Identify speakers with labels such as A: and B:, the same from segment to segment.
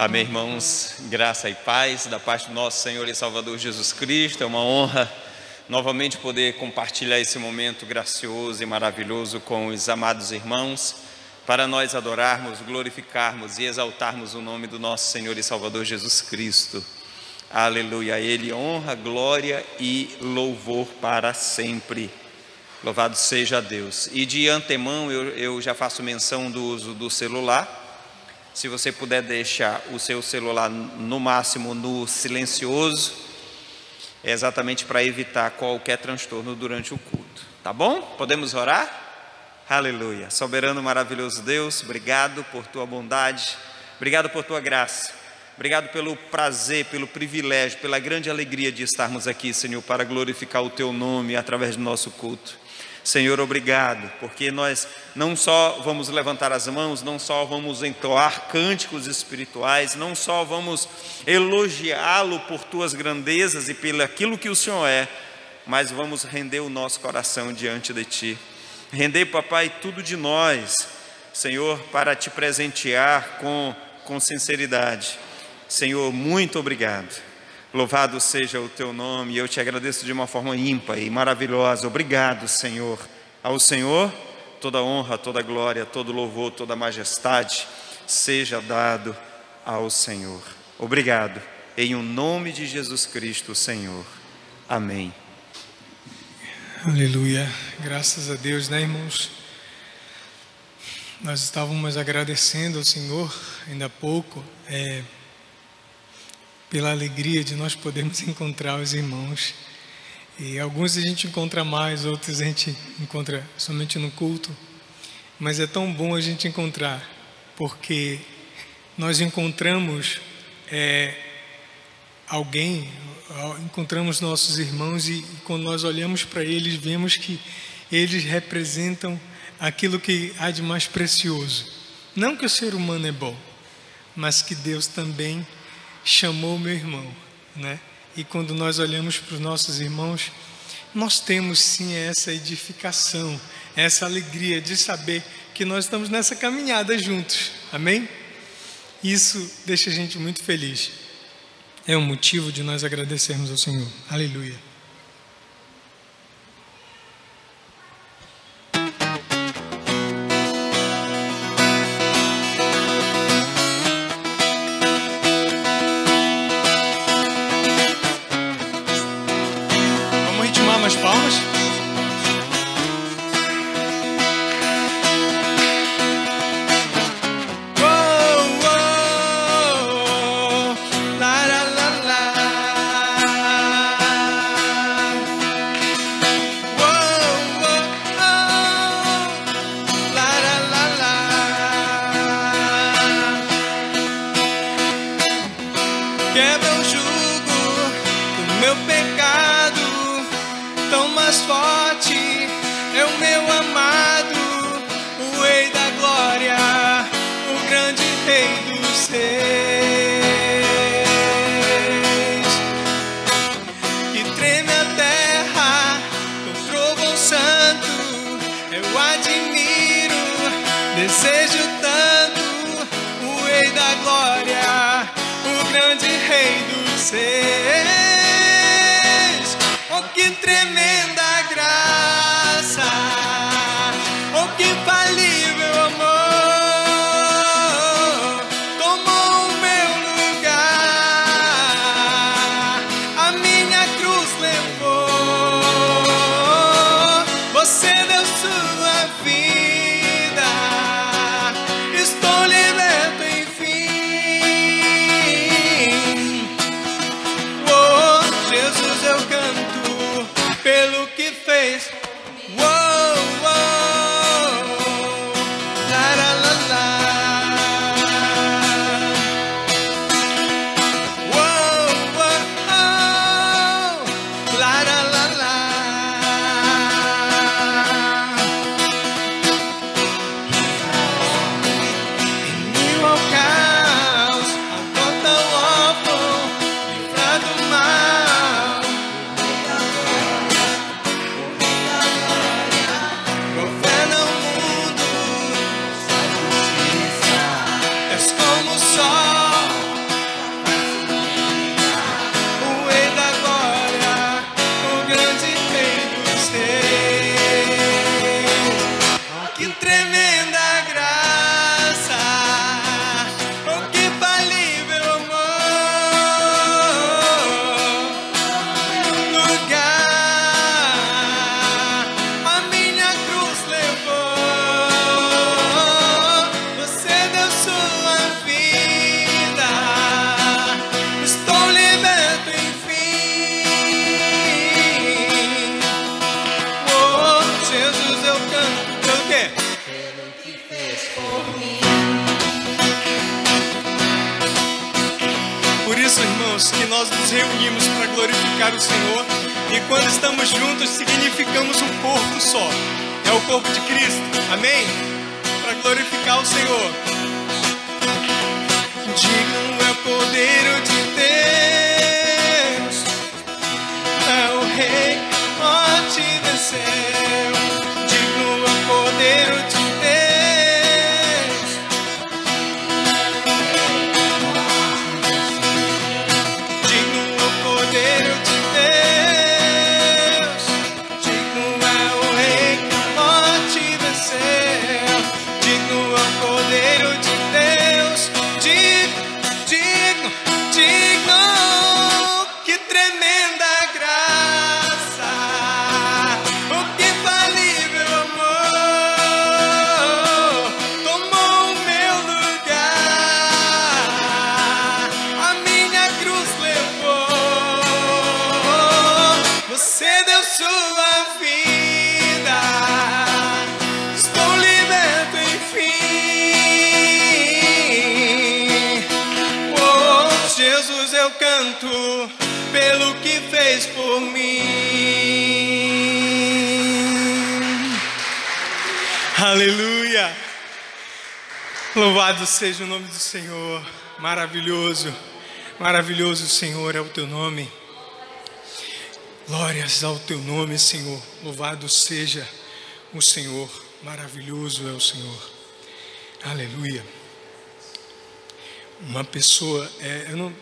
A: Amém, irmãos, graça e paz da parte do nosso Senhor e Salvador Jesus Cristo. É uma honra novamente poder compartilhar esse momento gracioso e maravilhoso com os amados irmãos, para nós adorarmos, glorificarmos e exaltarmos o nome do nosso Senhor e Salvador Jesus Cristo. Aleluia, a Ele honra, glória e louvor para sempre. Louvado seja Deus. E de antemão eu já faço menção do uso do celular. Se você puder deixar o seu celular no máximo no silencioso, é exatamente para evitar qualquer transtorno durante o culto. Tá bom? Podemos orar? Aleluia. Soberano, maravilhoso Deus, obrigado por tua bondade, obrigado por tua graça, obrigado pelo prazer, pelo privilégio, pela grande alegria de estarmos aqui, Senhor, para glorificar o teu nome através do nosso culto. Senhor, obrigado, porque nós não só vamos levantar as mãos, não só vamos entoar cânticos espirituais, não só vamos elogiá-lo por tuas grandezas e pelo aquilo que o Senhor é, mas vamos render o nosso coração diante de Ti. Render, papai, tudo de nós, Senhor, para Te presentear com sinceridade. Senhor, muito obrigado. Louvado seja o teu nome, e eu te agradeço de uma forma ímpar e maravilhosa. Obrigado, Senhor. Ao Senhor, toda honra, toda glória, todo louvor, toda majestade seja dado ao Senhor. Obrigado, em o nome de Jesus Cristo, Senhor. Amém.
B: Aleluia. Graças a Deus, né, irmãos? Nós estávamos agradecendo ao Senhor ainda há pouco, pela alegria de nós podermos encontrar os irmãos. E alguns a gente encontra mais, outros a gente encontra somente no culto. Mas é tão bom a gente encontrar, porque nós encontramos alguém, encontramos nossos irmãos e quando nós olhamos para eles, vemos que eles representam aquilo que há de mais precioso. Não que o ser humano é bom, mas que Deus também chamou meu irmão, né? E quando nós olhamos para os nossos irmãos, nós temos sim essa edificação, essa alegria de saber que nós estamos nessa caminhada juntos, amém? Isso deixa a gente muito feliz, é um motivo de nós agradecermos ao Senhor, aleluia. irmãos, que nós nos reunimos para glorificar o Senhor. E quando estamos juntos, significamos um corpo só. É o corpo de Cristo. Amém? Para glorificar o Senhor. Digno é o Cordeiro de Deus, é o Rei que a morte venceu. Digno é o Cordeiro de Deus, digno é o Cordeiro de Deus, digno é o Rei que a morte venceu. Digno é o Cordeiro de Deus, digno, que tremenda graça, o que infalível amor, tomou o meu lugar, a minha cruz levou, você deu sua vida, estou liberto enfim. Oh, Jesus, eu canto pelo que fez por mim. Aleluia! Louvado seja o nome do Senhor. Maravilhoso, maravilhoso, Senhor, é o teu nome. Glórias ao teu nome, Senhor. Louvado seja o Senhor. Maravilhoso é o Senhor. Aleluia. Uma pessoa,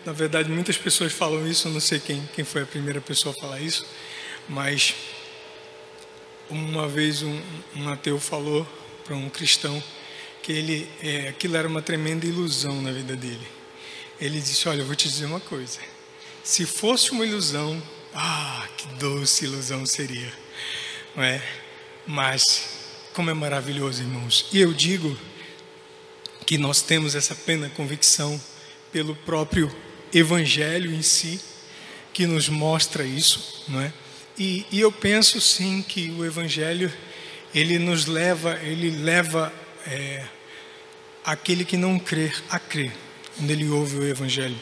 B: na verdade muitas pessoas falam isso, eu não sei quem foi a primeira pessoa a falar isso, mas uma vez um ateu falou para um cristão que aquilo era uma tremenda ilusão na vida dele. Ele disse: olha, eu vou te dizer uma coisa, se fosse uma ilusão, que doce ilusão seria, não é? Mas como é maravilhoso, irmãos. E eu digo que nós temos essa plena convicção pelo próprio Evangelho em si, que nos mostra isso, não é? E eu penso sim que o Evangelho, ele leva aquele que não crer a crer, quando ele ouve o Evangelho.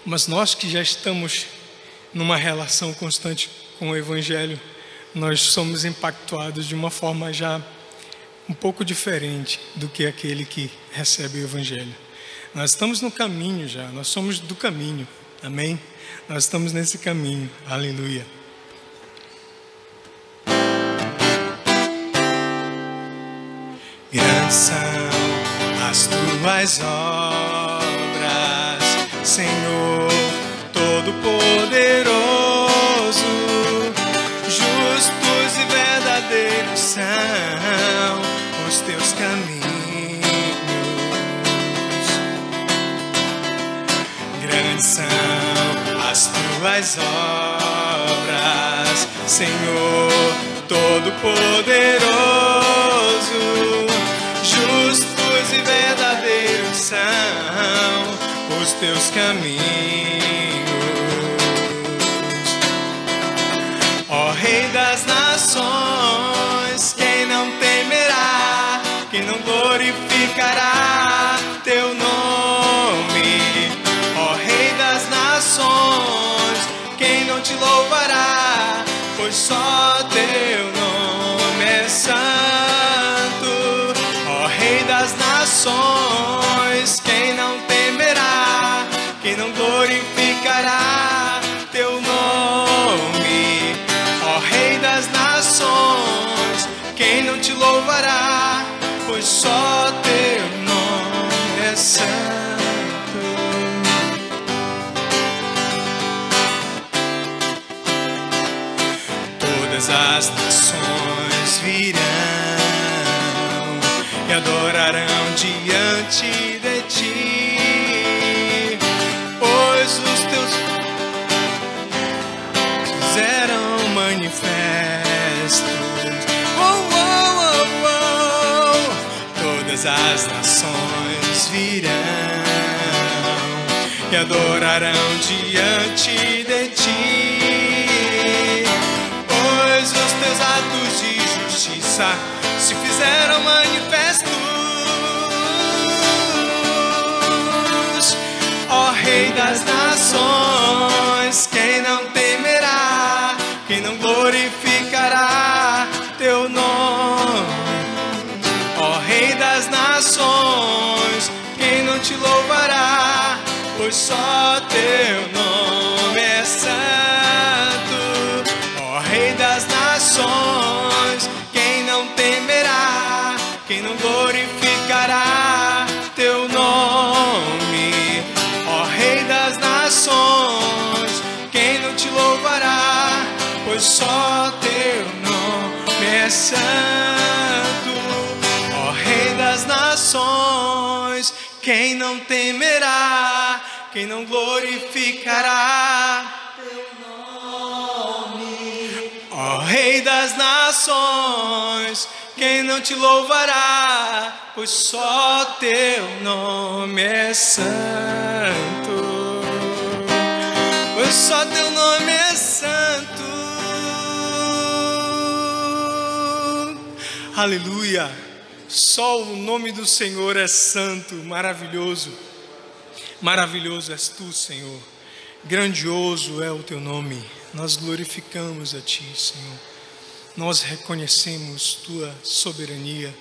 B: Mas nós que já estamos numa relação constante com o Evangelho, nós somos impactuados de uma forma já um pouco diferente do que aquele que recebe o Evangelho. Nós estamos no caminho já, nós somos do caminho, amém? Nós estamos nesse caminho, aleluia. Grandes são as tuas obras, Senhor Todo-Poderoso, justos e verdadeiros são os teus caminhos. Grandes são as tuas obras, Senhor Todo-Poderoso, justos e verdadeiros são os teus caminhos. Ó Rei das nações, quem não temerá, quem não glorificará teu nome? Ó Rei das nações, quem não te louvará, pois só teu nome é santo. Ó Rei das nações, quem não temerá, quem não glorificará teu nome? Ó Rei das nações, quem não te louvará, pois só teu nome é santo. Todas as nações virão e adorarão diante de ti, pois os teus fizeram manifestos. Todas as nações virão e adorarão diante de ti, pois os teus atos de justiça se fizeram manifestos. Ó Rei das nações, pois só teu nome é santo. Ó Rei das nações, quem não temerá, quem não glorificará teu nome? Ó Rei das nações, quem não te louvará, pois só teu nome é santo. Ó Rei das nações, quem não temerá, quem não glorificará teu nome? Ó Rei das nações, quem não te louvará, pois só teu nome é santo. Pois só teu nome é santo. Aleluia. Só o nome do Senhor é santo, maravilhoso. Maravilhoso és tu, Senhor. Grandioso é o teu nome. Nós glorificamos a ti, Senhor. Nós reconhecemos tua soberania,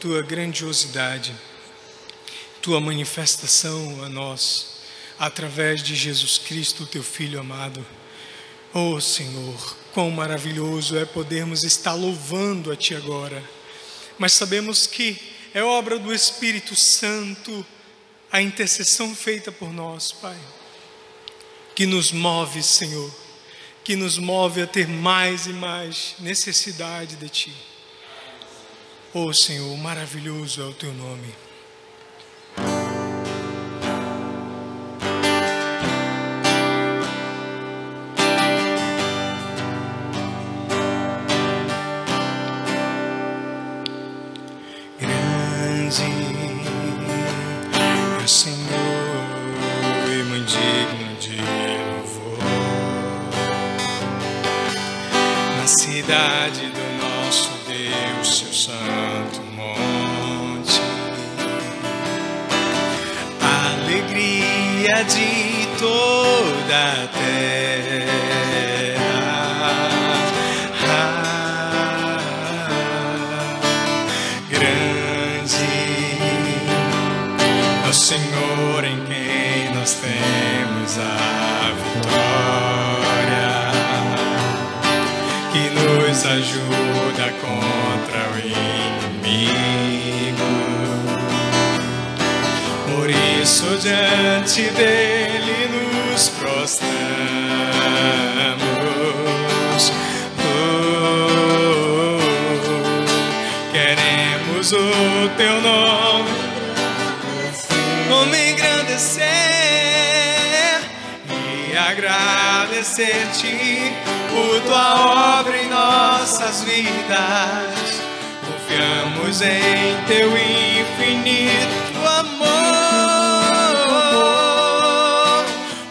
B: tua grandiosidade, tua manifestação a nós, através de Jesus Cristo, teu Filho amado. Oh, Senhor, quão maravilhoso é podermos estar louvando a ti agora. Mas sabemos que é obra do Espírito Santo a intercessão feita por nós, Pai, que nos move, Senhor, que nos move a ter mais e mais necessidade de Ti. Oh, Senhor, maravilhoso é o Teu nome. Cidade do nosso Deus, seu santo monte, alegria de toda a terra, grande é o Senhor em quem nós temos a vitória, que nos ajuda contra o inimigo. Por isso diante dele nos prostramos. Queremos o teu nome engrandecer e agradecer-te por tua obra em nossas vidas. Confiamos em teu infinito amor,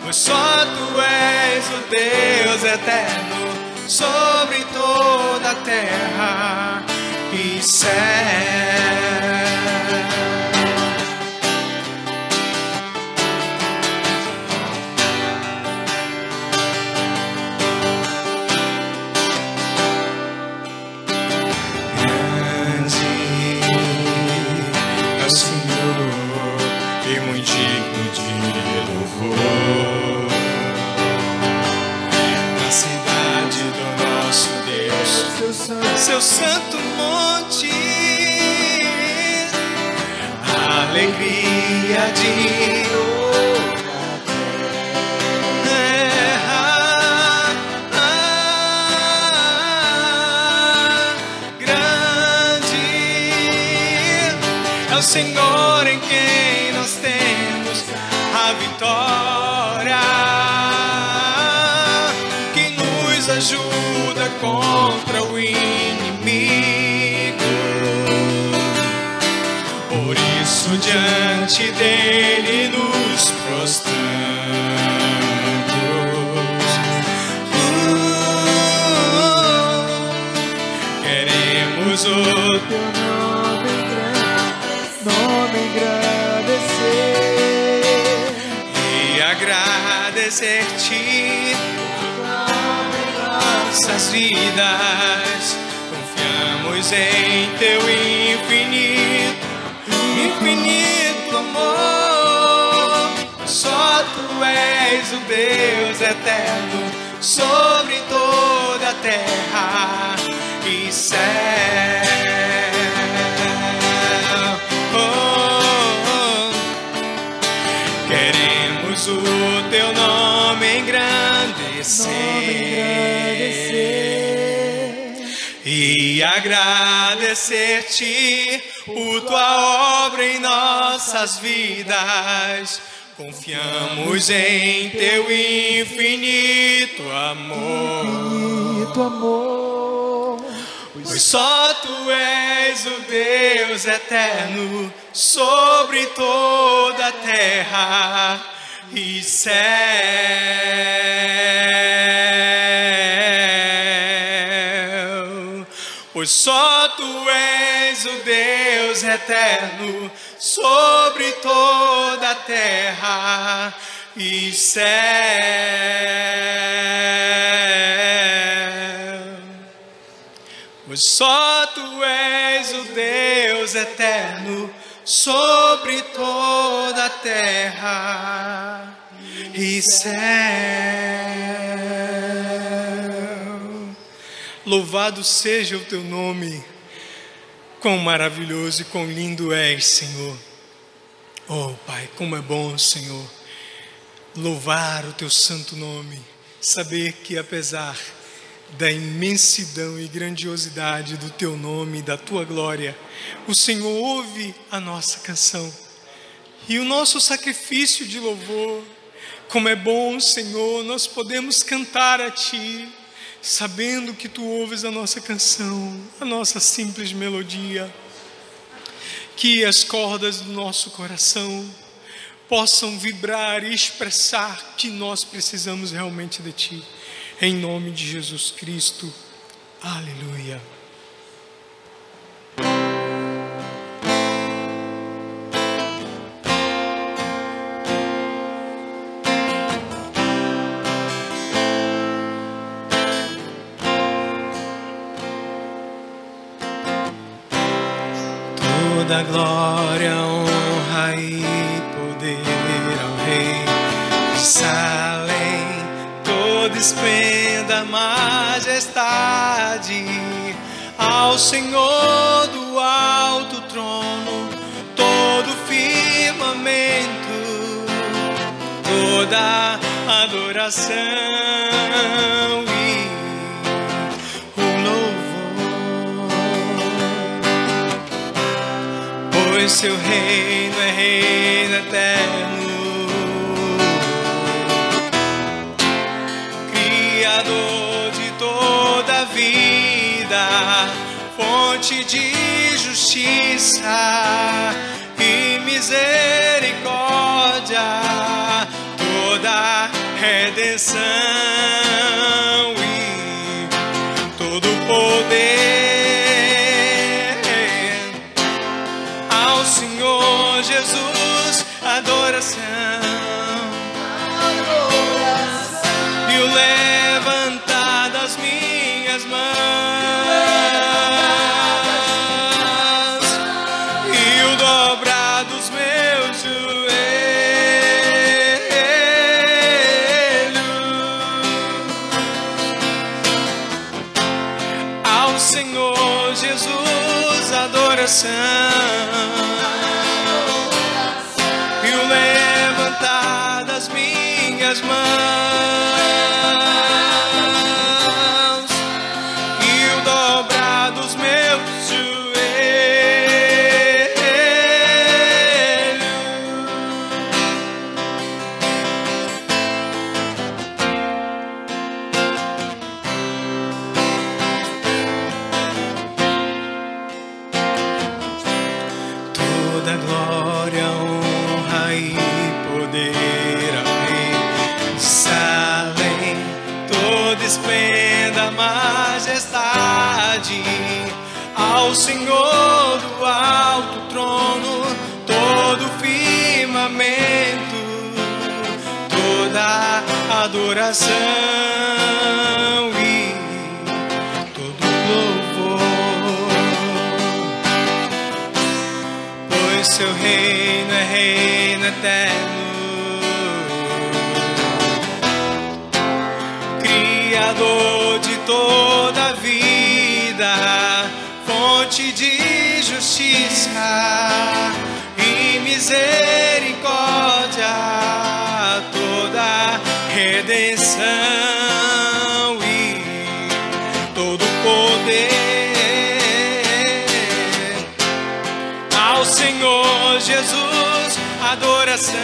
B: pois só tu és o Deus eterno sobre toda a terra e céu. Seu santo monte, alegria de terra, grande é o Senhor em quem nós temos a vitória, que nos ajuda contra o inimigo. Por isso diante dele nos prostramos. Queremos o teu nome engrandecer e agradecer-te nossas vidas. Confiamos em teu infinito amor, só tu Deus eterno sobre toda a terra e céu. Queremos o teu nome engrandecer e agradecer-te por tua obra em nossas vidas. Confiamos em teu infinito amor, pois só tu és o Deus eterno sobre toda a terra e céu. Pois só tu és o Deus eterno sobre toda a terra e céu. Pois só tu és o Deus eterno sobre toda a terra e céu. Louvado seja o teu nome. Quão maravilhoso e quão lindo és, Senhor. Oh, Pai, como é bom, Senhor, louvar o teu santo nome. Saber que apesar da imensidão e grandiosidade do teu nome e da tua glória, o Senhor ouve a nossa canção e o nosso sacrifício de louvor. Como é bom, Senhor, nós podemos cantar a Ti, sabendo que Tu ouves a nossa canção, a nossa simples melodia. Que as cordas do nosso coração possam vibrar e expressar que nós precisamos realmente de Ti. Em nome de Jesus Cristo. Aleluia. Toda glória, honra e poder ao Rei de Salém, toda esplenda, majestade ao Senhor do alto trono, todo firmamento, toda adoração e o louvor, pois seu reino é reino eterno, Criador de toda a vida, fonte de justiça e misericórdia, toda redenção e todo poder ao Senhor Jesus, adoração. E o levantar das minhas mãos e o dobrar dos meus joelhos ao Senhor Jesus, adoração. E o levantar das minhas mãos e o dobrar dos meus joelhos toda glória, honra e poder ao Rei de Salém, toda esplenda, majestade ao Senhor do alto trono, todo firmamento, toda adoração e todo louvor, pois seu reino é reino eterno, toda a vida, fonte de justiça e misericórdia, toda redenção e todo poder ao Senhor Jesus, adoração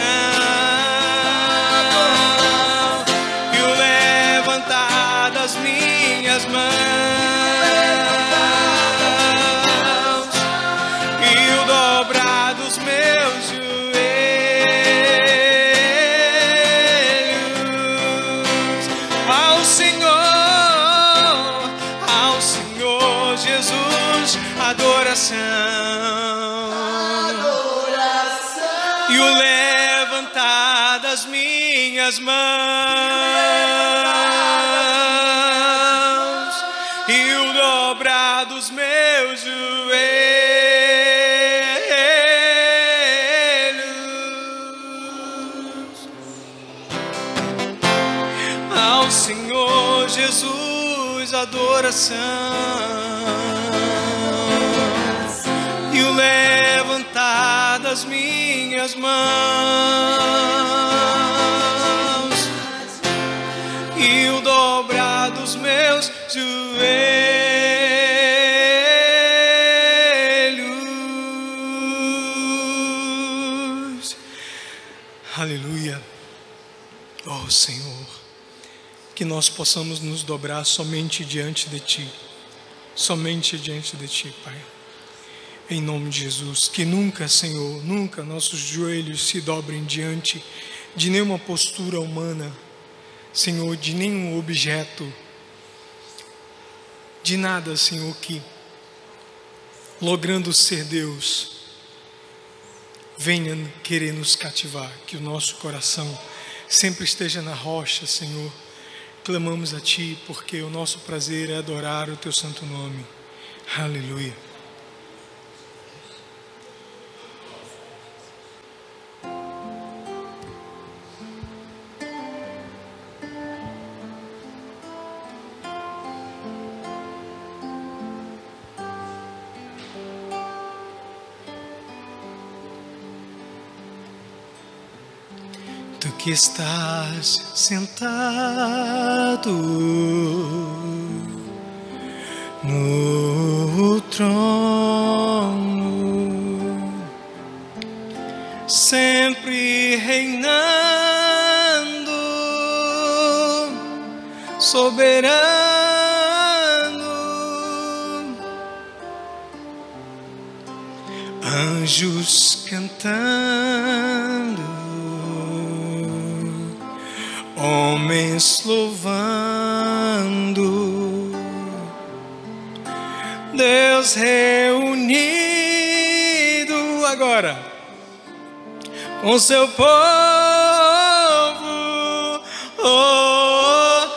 B: e o levantar das minhas mãos e o dobrar dos meus joelhos ao Senhor Jesus, adoração e o levantar das minhas mãos e o dobrar dos meus joelhos ao Senhor Jesus, adoração e o levantar das minhas mãos e o dobrar dos meus joelhos. Aleluia. Oh Senhor, que nós possamos nos dobrar somente diante de Ti, Pai. Em nome de Jesus, que nunca, Senhor, nunca nossos joelhos se dobrem diante de nenhuma postura humana, Senhor, de nenhum objeto, de nada, Senhor, que, logrando ser Deus, venha querer nos cativar, que o nosso coração sempre esteja na rocha, Senhor. Clamamos a Ti, porque o nosso prazer é adorar o Teu santo nome. Aleluia. Tu que estás sentado no trono, sempre reinando, soberano, anjos cantando, homens louvando, Deus reunido agora com seu povo, oh,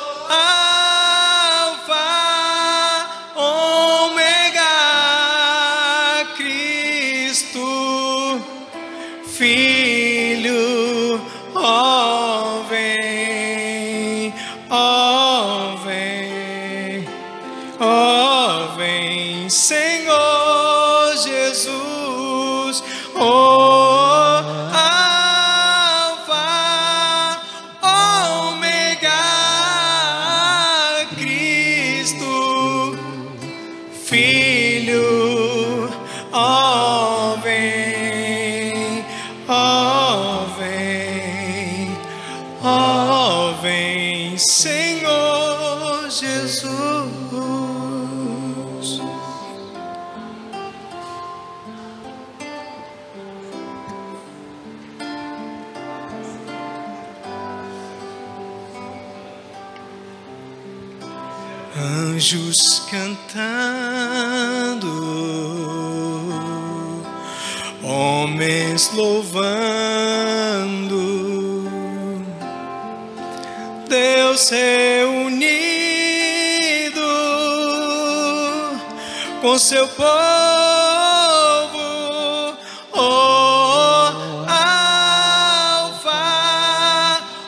B: Alfa, Ômega, Cristo, Filho, ó vem, ó vem, ó vem, Senhor Jesus, oh, Alfa, Ômega, Cristo, Filho, ó vem, ó vem, ó vem, Senhor Jesus. Anjos cantando, homens louvando, Deus reunido com seu povo, oh, Alfa,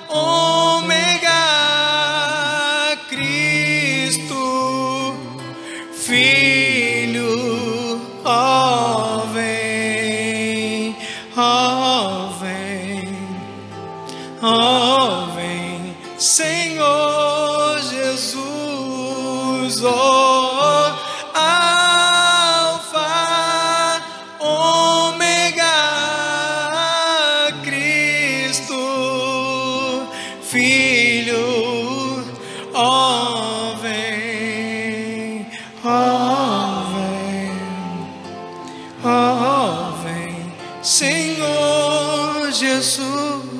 B: Ômega, Cristo, Senhor Jesus.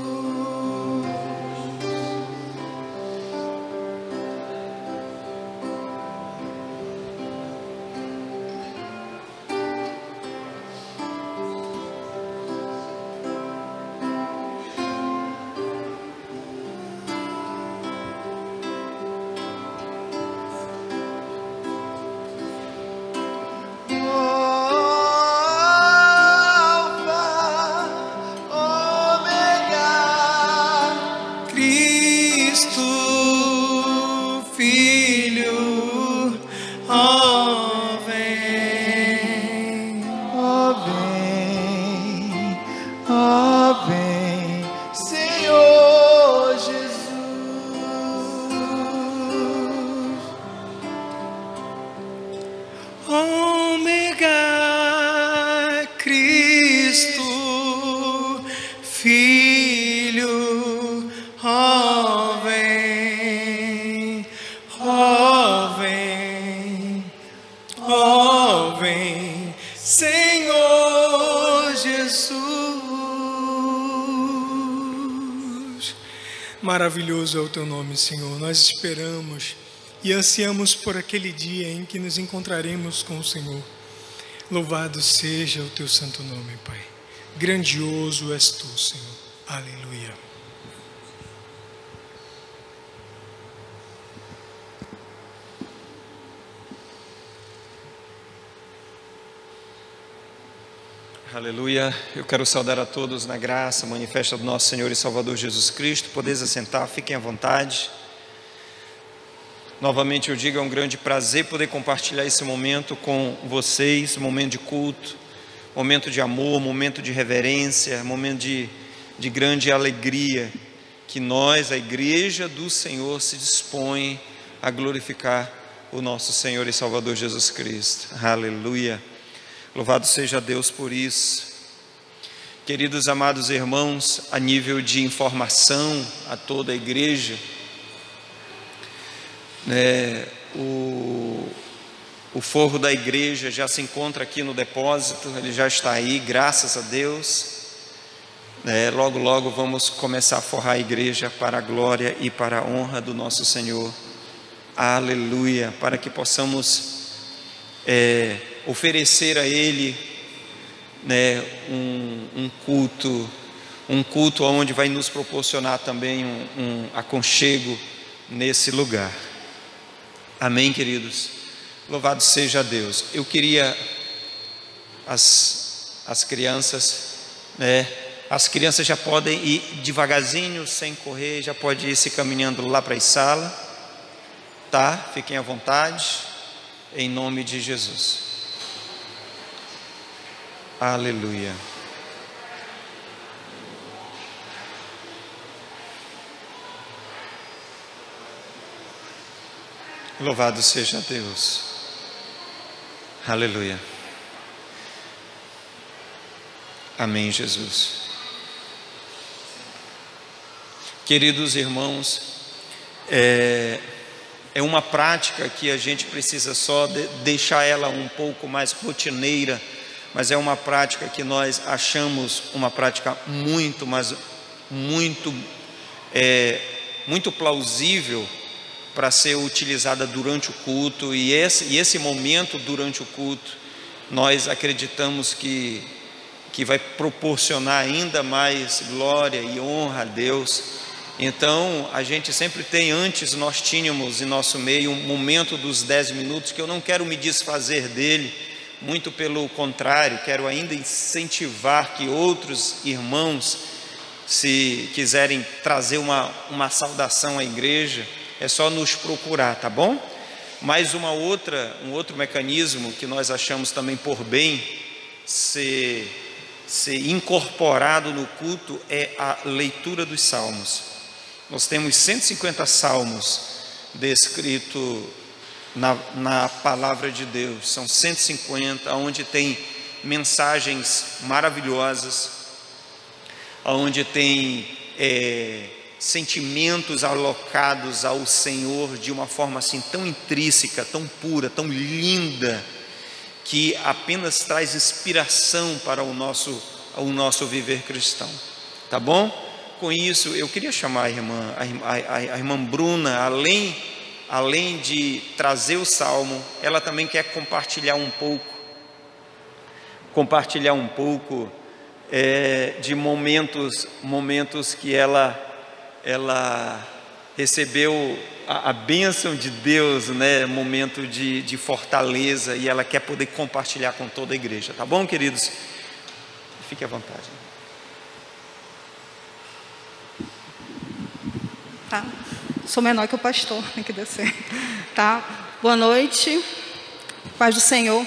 B: Maravilhoso é o teu nome, Senhor. Nós esperamos e ansiamos por aquele dia em que nos encontraremos com o Senhor. Louvado seja o teu santo nome, Pai. Grandioso és tu, Senhor. Aleluia.
A: Aleluia. Eu quero saudar a todos na graça manifesta do nosso Senhor e Salvador Jesus Cristo. Podeis assentar, fiquem à vontade. Novamente eu digo, é um grande prazer poder compartilhar esse momento com vocês, momento de culto, momento de amor, momento de reverência, momento de grande alegria, que nós, a igreja do Senhor, se dispõe a glorificar o nosso Senhor e Salvador Jesus Cristo. Aleluia. Louvado seja Deus por isso. Queridos amados irmãos, a nível de informação a toda a igreja, o forro da igreja já se encontra aqui no depósito, ele já está aí, graças a Deus. Logo, logo vamos começar a forrar a igreja para a glória e para a honra do nosso Senhor. Aleluia, para que possamos oferecer a Ele um culto onde vai nos proporcionar também um aconchego nesse lugar. Amém, queridos? Louvado seja Deus. Eu queria as crianças, as crianças já podem ir devagarzinho, sem correr, já pode ir se caminhando lá para a sala, tá? Fiquem à vontade, em nome de Jesus. Aleluia. Louvado seja Deus. Aleluia. Amém, Jesus. Queridos irmãos, é uma prática que a gente precisa só deixar ela um pouco mais rotineira, mas é uma prática que nós achamos uma prática muito plausível para ser utilizada durante o culto, e esse momento durante o culto, nós acreditamos que vai proporcionar ainda mais glória e honra a Deus. Então, a gente sempre tem, antes nós tínhamos em nosso meio um momento dos 10 minutos, que eu não quero me desfazer dele, muito pelo contrário, quero ainda incentivar que outros irmãos, se quiserem trazer uma saudação à igreja, é só nos procurar, tá bom? Mas um outro mecanismo que nós achamos também por bem ser incorporado no culto é a leitura dos salmos. Nós temos 150 salmos descritos na palavra de Deus, são 150, onde tem mensagens maravilhosas, onde tem sentimentos alocados ao Senhor de uma forma assim tão intrínseca, tão pura, tão linda, que apenas traz inspiração para o nosso o nosso viver cristão, tá bom? Com isso, eu queria chamar a irmã Bruna, além de trazer o salmo, ela também quer compartilhar um pouco de momentos que ela recebeu a bênção de Deus, né? Momento de fortaleza, e ela quer poder compartilhar com toda a igreja, tá bom, queridos? Fique à vontade.
C: Tá. Sou menor que o pastor, tem que descer. Tá. Boa noite, paz do Senhor.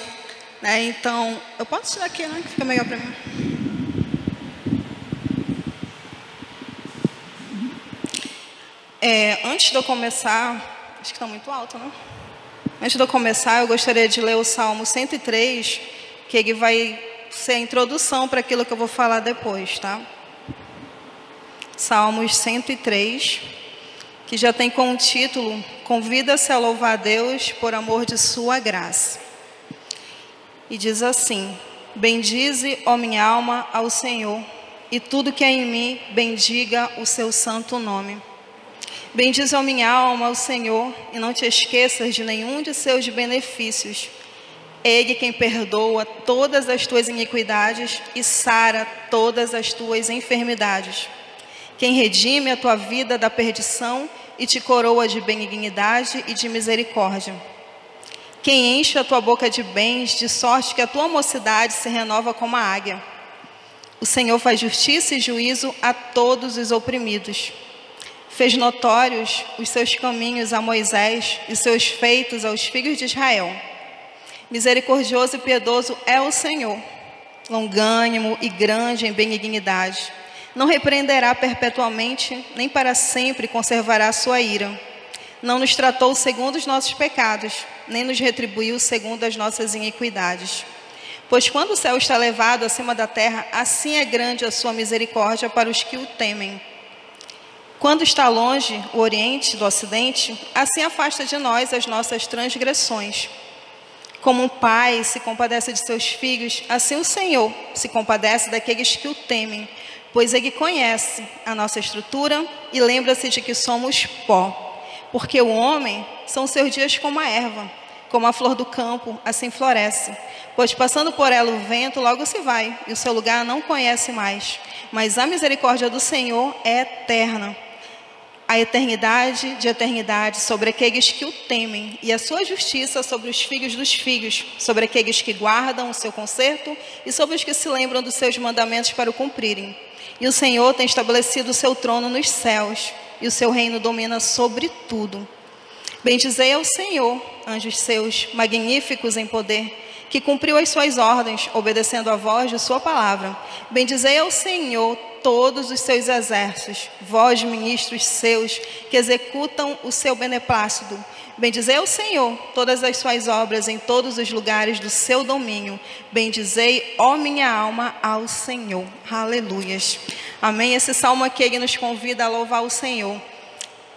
C: Né? Então, eu posso tirar aqui, né? Que fica melhor para mim. Antes de eu começar, acho que está muito alto, né? Antes de eu começar, eu gostaria de ler o Salmo 103, que ele vai ser a introdução para aquilo que eu vou falar depois, tá? Salmos 103, que já tem como título: Convida-se a louvar a Deus por amor de sua graça. E diz assim: Bendize, ó minha alma, ao Senhor, e tudo que é em mim, bendiga o seu santo nome. Bendize, ó minha alma, ao Senhor, e não te esqueças de nenhum de seus benefícios. Ele quem perdoa todas as tuas iniquidades e sara todas as tuas enfermidades. Quem redime a tua vida da perdição e te coroa de benignidade e de misericórdia. Quem enche a tua boca de bens, de sorte que a tua mocidade se renova como a águia. O Senhor faz justiça e juízo a todos os oprimidos. Fez notórios os seus caminhos a Moisés e seus feitos aos filhos de Israel. Misericordioso e piedoso é o Senhor, longânimo e grande em benignidade. Não repreenderá perpetuamente, nem para sempre conservará a sua ira. Não nos tratou segundo os nossos pecados, nem nos retribuiu segundo as nossas iniquidades. Pois quando o céu está elevado acima da terra, assim é grande a sua misericórdia para os que o temem. Quando está longe o oriente do ocidente, assim afasta de nós as nossas transgressões. Como um pai se compadece de seus filhos, assim o Senhor se compadece daqueles que o temem, pois Ele conhece a nossa estrutura e lembra-se de que somos pó. Porque o homem são seus dias como a erva, como a flor do campo, assim floresce. Pois passando por ela o vento, logo se vai, e o seu lugar não conhece mais. Mas a misericórdia do Senhor é eterna. A eternidade de eternidade sobre aqueles que o temem, e a sua justiça sobre os filhos dos filhos, sobre aqueles que guardam o seu conserto e sobre os que se lembram dos seus mandamentos para o cumprirem. E o Senhor tem estabelecido o seu trono nos céus, e o seu reino domina sobre tudo. Bendizei ao Senhor, anjos seus, magníficos em poder, que cumpriu as suas ordens, obedecendo à voz de sua palavra. Bendizei ao Senhor todos os seus exércitos, vós, ministros seus, que executam o seu beneplácito. Bendizei ao Senhor todas as suas obras em todos os lugares do seu domínio. Bendizei, ó minha alma, ao Senhor. Aleluias. Amém. Esse salmo aqui, ele nos convida a louvar o Senhor.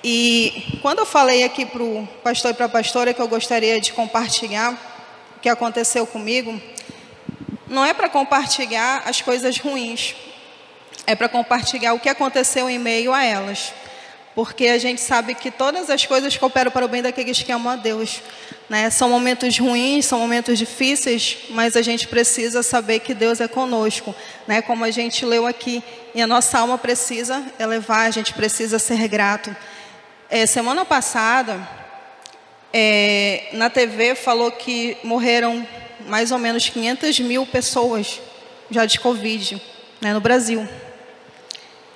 C: E quando eu falei aqui para o pastor e para a pastora que eu gostaria de compartilhar o que aconteceu comigo, não é para compartilhar as coisas ruins, é para compartilhar o que aconteceu em meio a elas. Porque a gente sabe que todas as coisas cooperam para o bem daqueles que amam a Deus, né? São momentos ruins, são momentos difíceis, mas a gente precisa saber que Deus é conosco, né? Como a gente leu aqui, e a nossa alma precisa elevar, a gente precisa ser grato. Semana passada, na TV falou que morreram mais ou menos 500 mil pessoas já de Covid, né, no Brasil.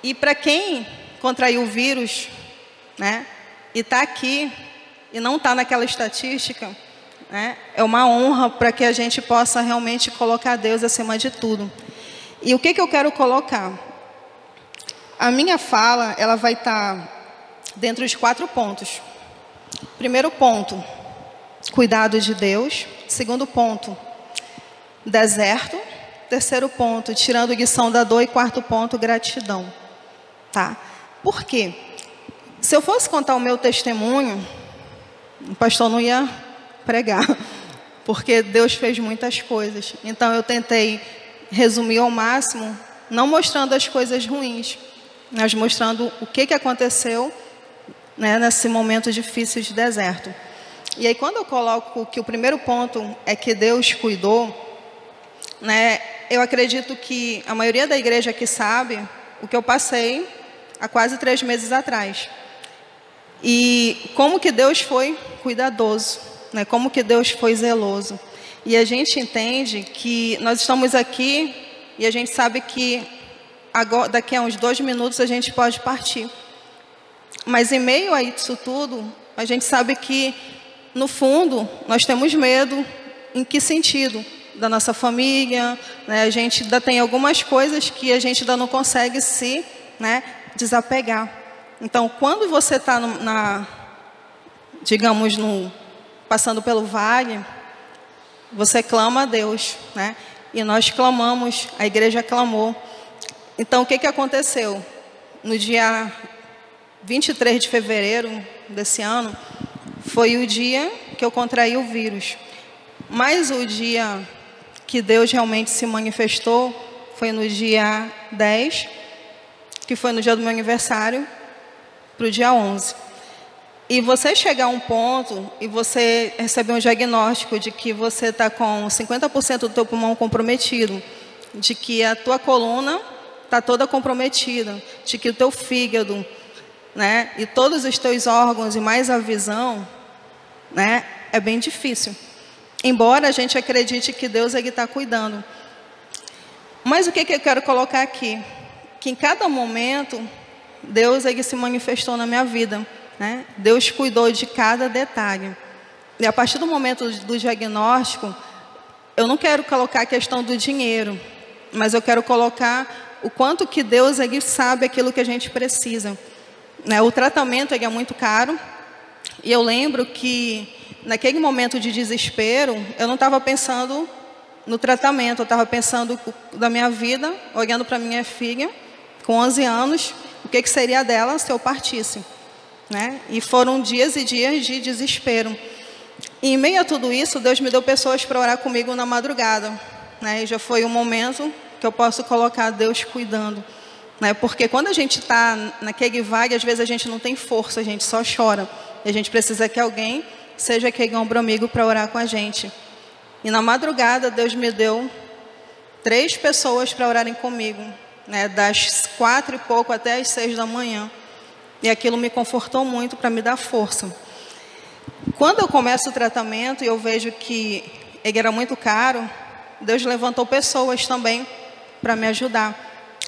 C: E para quem contraiu o vírus, né, e está aqui e não está naquela estatística, né, é uma honra para que a gente possa realmente colocar Deus acima de tudo. E o que eu quero colocar? A minha fala, ela vai estar dentro de 4 pontos. Primeiro ponto, cuidado de Deus. Segundo ponto, deserto. Terceiro ponto, tirando lição da dor. E quarto ponto, gratidão. Tá? Por quê? Se eu fosse contar o meu testemunho, o pastor não ia pregar, porque Deus fez muitas coisas. Então eu tentei resumir ao máximo não mostrando as coisas ruins, mas mostrando o que aconteceu, né, nesse momento difícil de deserto. E aí, quando eu coloco que o primeiro ponto é que Deus cuidou, né, eu acredito que a maioria da igreja aqui sabe o que eu passei há quase 3 meses atrás. E como que Deus foi cuidadoso, né, como que Deus foi zeloso. E a gente entende que nós estamos aqui e a gente sabe que agora, daqui a uns 2 minutos a gente pode partir. Mas em meio a isso tudo, a gente sabe que, no fundo, nós temos medo. Em que sentido? Da nossa família, né? A gente ainda tem algumas coisas que a gente ainda não consegue se, né, desapegar. Então, quando você está, digamos, passando pelo vale, você clama a Deus, né? E nós clamamos, a igreja clamou. Então, o que aconteceu? No dia 23 de fevereiro desse ano, foi o dia que eu contraí o vírus. Mas o dia que Deus realmente se manifestou foi no dia 10, que foi no dia do meu aniversário, para o dia 11. E você chegar a um ponto e você receber um diagnóstico de que você está com 50% do teu pulmão comprometido, de que a tua coluna está toda comprometida, de que o teu fígado, né, e todos os teus órgãos e mais a visão, né, é bem difícil. Embora a gente acredite que Deus está cuidando. Mas o que eu quero colocar aqui? Que em cada momento, Deus se manifestou na minha vida, né? Deus cuidou de cada detalhe. E a partir do momento do diagnóstico, eu não quero colocar a questão do dinheiro, mas eu quero colocar o quanto que Deus sabe aquilo que a gente precisa, né? O tratamento é muito caro. E eu lembro que naquele momento de desespero, eu não estava pensando no tratamento, eu estava pensando da minha vida, olhando para minha filha, com 11 anos, o que seria dela se eu partisse, né? E foram dias e dias de desespero. E em meio a tudo isso, Deus me deu pessoas para orar comigo na madrugada, né? E já foi um momento que eu posso colocar Deus cuidando, né? Porque quando a gente está naquele vale, às vezes a gente não tem força, a gente só chora. E a gente precisa que alguém seja aquele ombro amigo para orar com a gente. E na madrugada, Deus me deu 3 pessoas para orarem comigo, né? Das 4 e pouco até as 6 da manhã. E aquilo me confortou muito para me dar força. Quando eu começo o tratamento e eu vejo que ele era muito caro, Deus levantou pessoas também para me ajudar.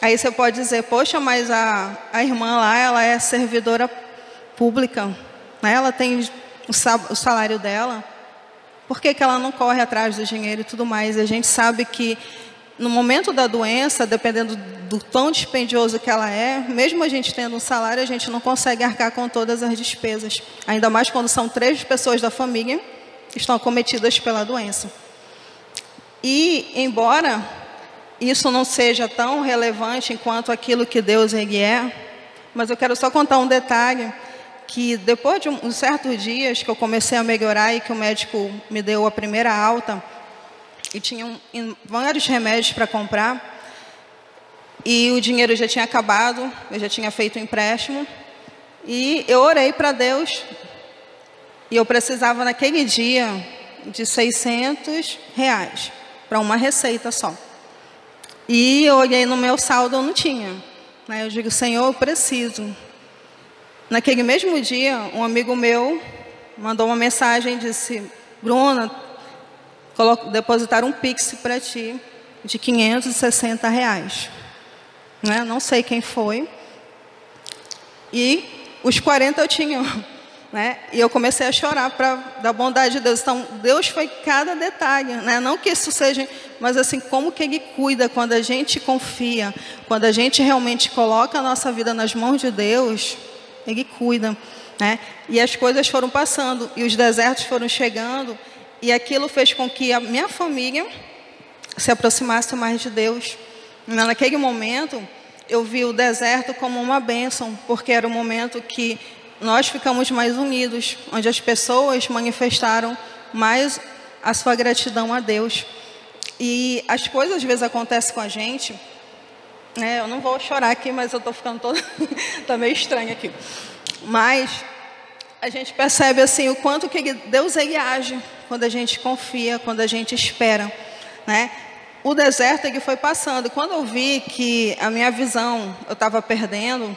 C: Aí você pode dizer, poxa, mas a irmã lá, ela é servidora pública, né? Ela tem o salário dela. Por que ela não corre atrás do dinheiro e tudo mais? E a gente sabe que no momento da doença, dependendo do tão dispendioso que ela é, mesmo a gente tendo um salário, a gente não consegue arcar com todas as despesas. Ainda mais quando são 3 pessoas da família que estão acometidas pela doença. E, embora isso não seja tão relevante enquanto aquilo que Deus é, mas eu quero só contar um detalhe, que depois de uns certos dias que eu comecei a melhorar e que o médico me deu a primeira alta, e tinha vários remédios para comprar, e o dinheiro já tinha acabado, eu já tinha feito um empréstimo, e eu orei para Deus, e eu precisava naquele dia de R$600 para uma receita só. E eu olhei no meu saldo, eu não tinha, né? Eu digo, Senhor, eu preciso. Naquele mesmo dia, um amigo meu mandou uma mensagem e disse, Bruna, depositaram um Pix para ti de R$560. Né? Não sei quem foi. E os 40 eu tinha. Né? E eu comecei a chorar da bondade de Deus. Então, Deus foi cada detalhe. Né? Não que isso seja, mas assim, como que Ele cuida quando a gente confia, quando a gente realmente coloca a nossa vida nas mãos de Deus, Ele cuida. Né? E as coisas foram passando, e os desertos foram chegando, e aquilo fez com que a minha família se aproximasse mais de Deus. Naquele momento, eu vi o deserto como uma bênção, porque era o momento que nós ficamos mais unidos, onde as pessoas manifestaram mais a sua gratidão a Deus. E as coisas às vezes acontecem com a gente, Eu não vou chorar aqui, mas eu estou ficando toda... Está meio estranho aqui. Mas a gente percebe assim o quanto que Deus ele age quando a gente confia, quando a gente espera, né? O deserto ele foi passando. Quando eu vi que a minha visão eu estava perdendo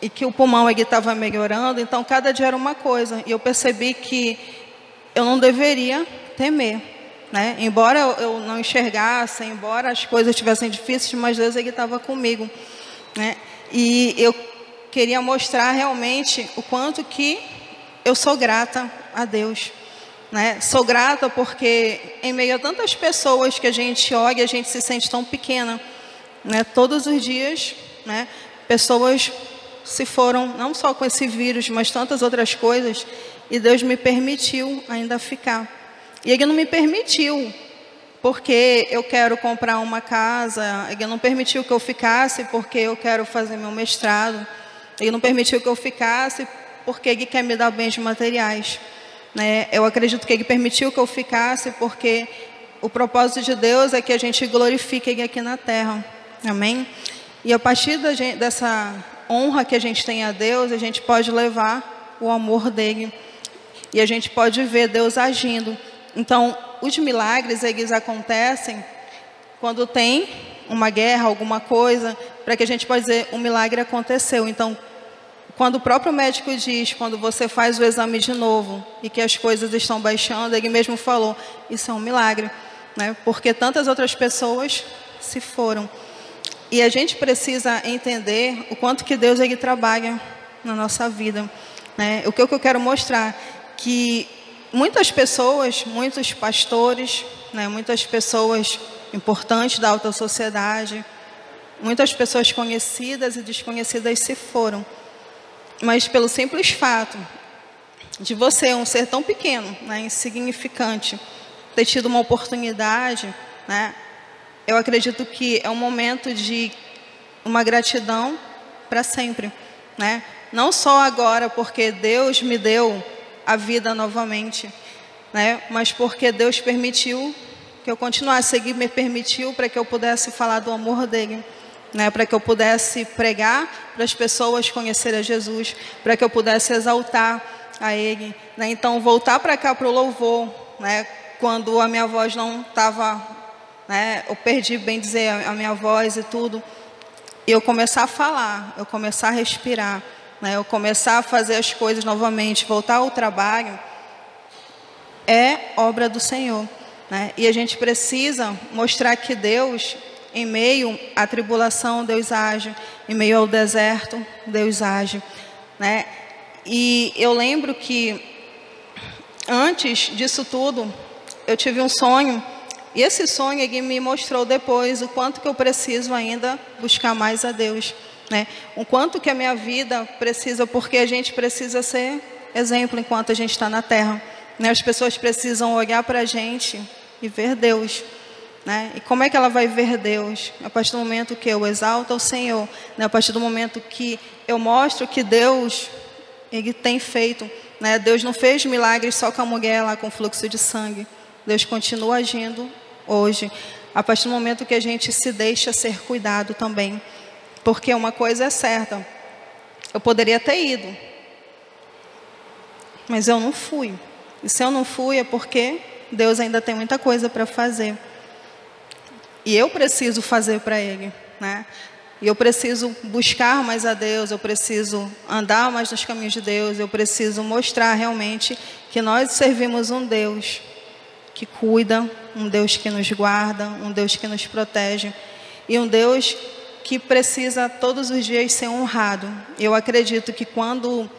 C: e que o pulmão ele estava melhorando, então cada dia era uma coisa. E eu percebi que eu não deveria temer, né? Embora eu não enxergasse, embora as coisas estivessem difíceis, mas Deus ele estava comigo, né? E eu queria mostrar realmente o quanto que eu sou grata a Deus, né? Sou grata porque em meio a tantas pessoas que a gente olha, a gente se sente tão pequena, né? Todos os dias, né? Pessoas se foram, não só com esse vírus, mas tantas outras coisas, e Deus me permitiu ainda ficar. E Ele não me permitiu porque eu quero comprar uma casa, Ele não permitiu que eu ficasse porque eu quero fazer meu mestrado, Ele não permitiu que eu ficasse porque Ele quer me dar bens materiais, né? Eu acredito que Ele permitiu que eu ficasse porque o propósito de Deus é que a gente glorifique Ele aqui na terra, amém? E a partir dessa honra que a gente tem a Deus, a gente pode levar o amor dEle e a gente pode ver Deus agindo. Então, os milagres, eles acontecem quando tem uma guerra, alguma coisa, para que a gente possa dizer, um milagre aconteceu. Então, quando o próprio médico diz, quando você faz o exame de novo e que as coisas estão baixando, ele mesmo falou, isso é um milagre, né? Porque tantas outras pessoas se foram. E a gente precisa entender o quanto que Deus ele trabalha na nossa vida, né? O que eu quero mostrar, que muitas pessoas, muitos pastores, né, muitas pessoas importantes da alta sociedade, muitas pessoas conhecidas e desconhecidas se foram. Mas pelo simples fato de você, um ser tão pequeno, né, insignificante, ter tido uma oportunidade, né, eu acredito que é um momento de uma gratidão para sempre, né? Não só agora porque Deus me deu a vida novamente, né? Mas porque Deus permitiu que eu continuasse, Ele me permitiu para que eu pudesse falar do amor dEle, né? Para que eu pudesse pregar para as pessoas conhecerem a Jesus, para que eu pudesse exaltar a Ele, né? Então voltar para cá para o louvor, né? Quando a minha voz não estava, né? Eu perdi, bem dizer, a minha voz e tudo, e eu começar a falar, eu começar a respirar, né? Eu começar a fazer as coisas novamente, voltar ao trabalho, é obra do Senhor, né? E a gente precisa mostrar que Deus, em meio à tribulação, Deus age, em meio ao deserto, Deus age, né? E eu lembro que antes disso tudo, eu tive um sonho, e esse sonho ele me mostrou depois o quanto que eu preciso ainda buscar mais a Deus, né? O quanto que a minha vida precisa, porque a gente precisa ser exemplo enquanto a gente está na terra, né? As pessoas precisam olhar para a gente e ver Deus, né? E como é que ela vai ver Deus? A partir do momento que eu exalto o Senhor, né? A partir do momento que eu mostro que Deus, Ele tem feito, né? Deus não fez milagres só com a mulher lá com fluxo de sangue. Deus continua agindo hoje, a partir do momento que a gente se deixa ser cuidado também. Porque uma coisa é certa, eu poderia ter ido, mas eu não fui. E se eu não fui é porque Deus ainda tem muita coisa para fazer. E eu preciso fazer para Ele, né? E eu preciso buscar mais a Deus, eu preciso andar mais nos caminhos de Deus, eu preciso mostrar realmente que nós servimos um Deus que cuida, um Deus que nos guarda, um Deus que nos protege e um Deus que precisa todos os dias ser honrado. Eu acredito que quando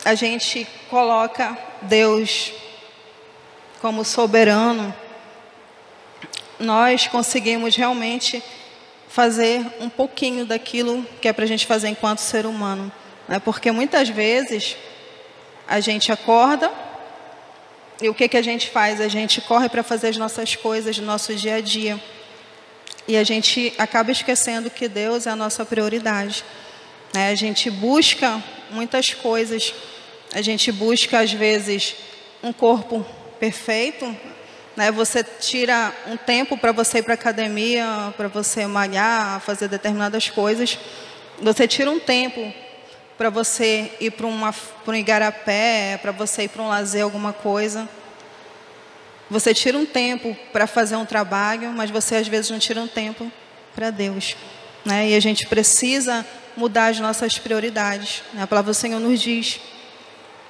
C: a gente coloca Deus como soberano, nós conseguimos realmente fazer um pouquinho daquilo que é para a gente fazer enquanto ser humano, né? Porque muitas vezes a gente acorda e o que a gente faz? A gente corre para fazer as nossas coisas do nosso dia a dia. E a gente acaba esquecendo que Deus é a nossa prioridade, né? A gente busca muitas coisas. A gente busca, às vezes, um corpo perfeito, né? Você tira um tempo para você ir para a academia, para você malhar, fazer determinadas coisas. Você tira um tempo para você ir para um igarapé, para você ir para um lazer, alguma coisa. Você tira um tempo para fazer um trabalho, mas você às vezes não tira um tempo para Deus, né? E a gente precisa mudar as nossas prioridades, né? A palavra do Senhor nos diz: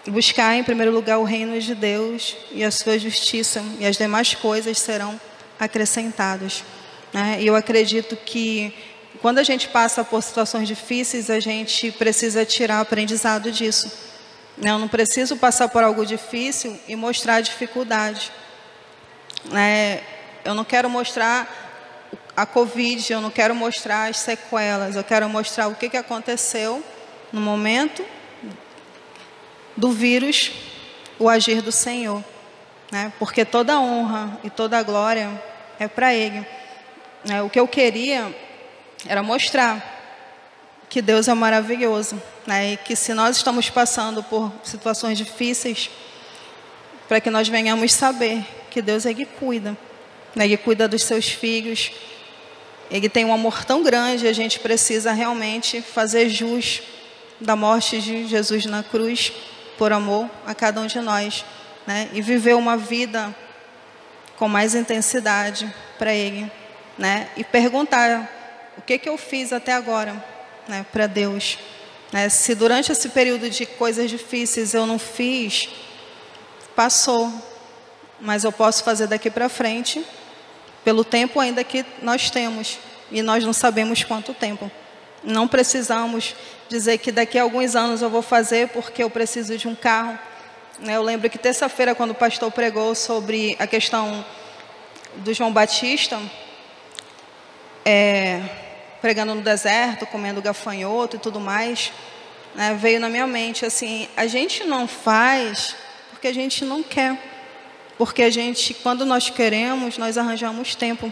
C: buscar em primeiro lugar o reino de Deus e a sua justiça, e as demais coisas serão acrescentadas, né? E eu acredito que quando a gente passa por situações difíceis, a gente precisa tirar aprendizado disso. Eu não preciso passar por algo difícil e mostrar a dificuldade, né? Eu não quero mostrar a Covid, eu não quero mostrar as sequelas, eu quero mostrar o que aconteceu no momento do vírus, o agir do Senhor, né? Porque toda a honra e toda a glória é para Ele, né? O que eu queria era mostrar que Deus é maravilhoso, né? E que se nós estamos passando por situações difíceis, para que nós venhamos saber que Deus, Ele cuida, né? Ele cuida dos seus filhos. Ele tem um amor tão grande, a gente precisa realmente fazer jus da morte de Jesus na cruz, por amor a cada um de nós, né? E viver uma vida com mais intensidade para Ele, né? E perguntar: o que eu fiz até agora, né, para Deus, né? Se durante esse período de coisas difíceis eu não fiz, passou, mas eu posso fazer daqui para frente, pelo tempo ainda que nós temos, e nós não sabemos quanto tempo. Não precisamos dizer que daqui a alguns anos eu vou fazer porque eu preciso de um carro, né? Eu lembro que terça-feira, quando o pastor pregou sobre a questão do João Batista, pregando no deserto, comendo gafanhoto e tudo mais, né, veio na minha mente assim: a gente não faz porque a gente não quer. Porque a gente, quando nós queremos, nós arranjamos tempo,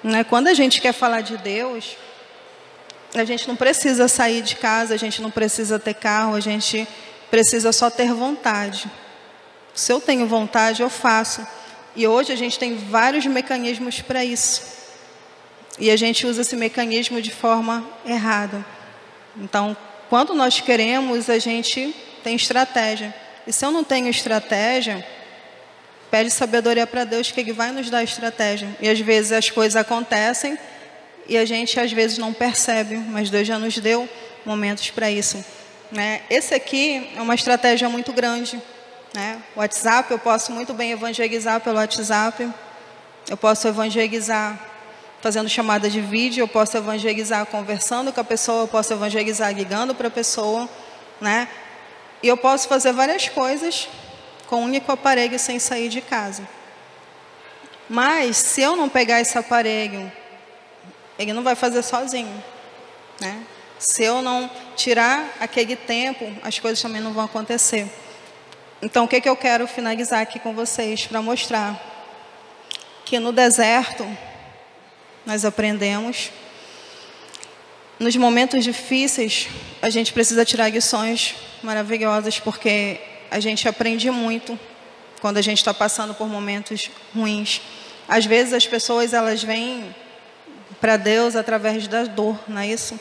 C: né? Quando a gente quer falar de Deus, a gente não precisa sair de casa, a gente não precisa ter carro, a gente precisa só ter vontade. Se eu tenho vontade, eu faço. E hoje a gente tem vários mecanismos para isso. E a gente usa esse mecanismo de forma errada. Então, quando nós queremos, a gente tem estratégia. E se eu não tenho estratégia, pede sabedoria para Deus, que Ele vai nos dar estratégia. E às vezes as coisas acontecem e a gente às vezes não percebe, mas Deus já nos deu momentos para isso, né? Esse aqui é uma estratégia muito grande, né? O WhatsApp, eu posso muito bem evangelizar pelo WhatsApp. Eu posso evangelizar fazendo chamada de vídeo, eu posso evangelizar conversando com a pessoa, eu posso evangelizar ligando para a pessoa, né? E eu posso fazer várias coisas com um único aparelho sem sair de casa. Mas se eu não pegar esse aparelho, ele não vai fazer sozinho, né? Se eu não tirar aquele tempo, as coisas também não vão acontecer. Então, o que eu quero finalizar aqui com vocês, para mostrar que no deserto nós aprendemos. Nos momentos difíceis, a gente precisa tirar lições maravilhosas, porque a gente aprende muito quando a gente está passando por momentos ruins. Às vezes as pessoas, elas vêm para Deus através da dor, não é isso?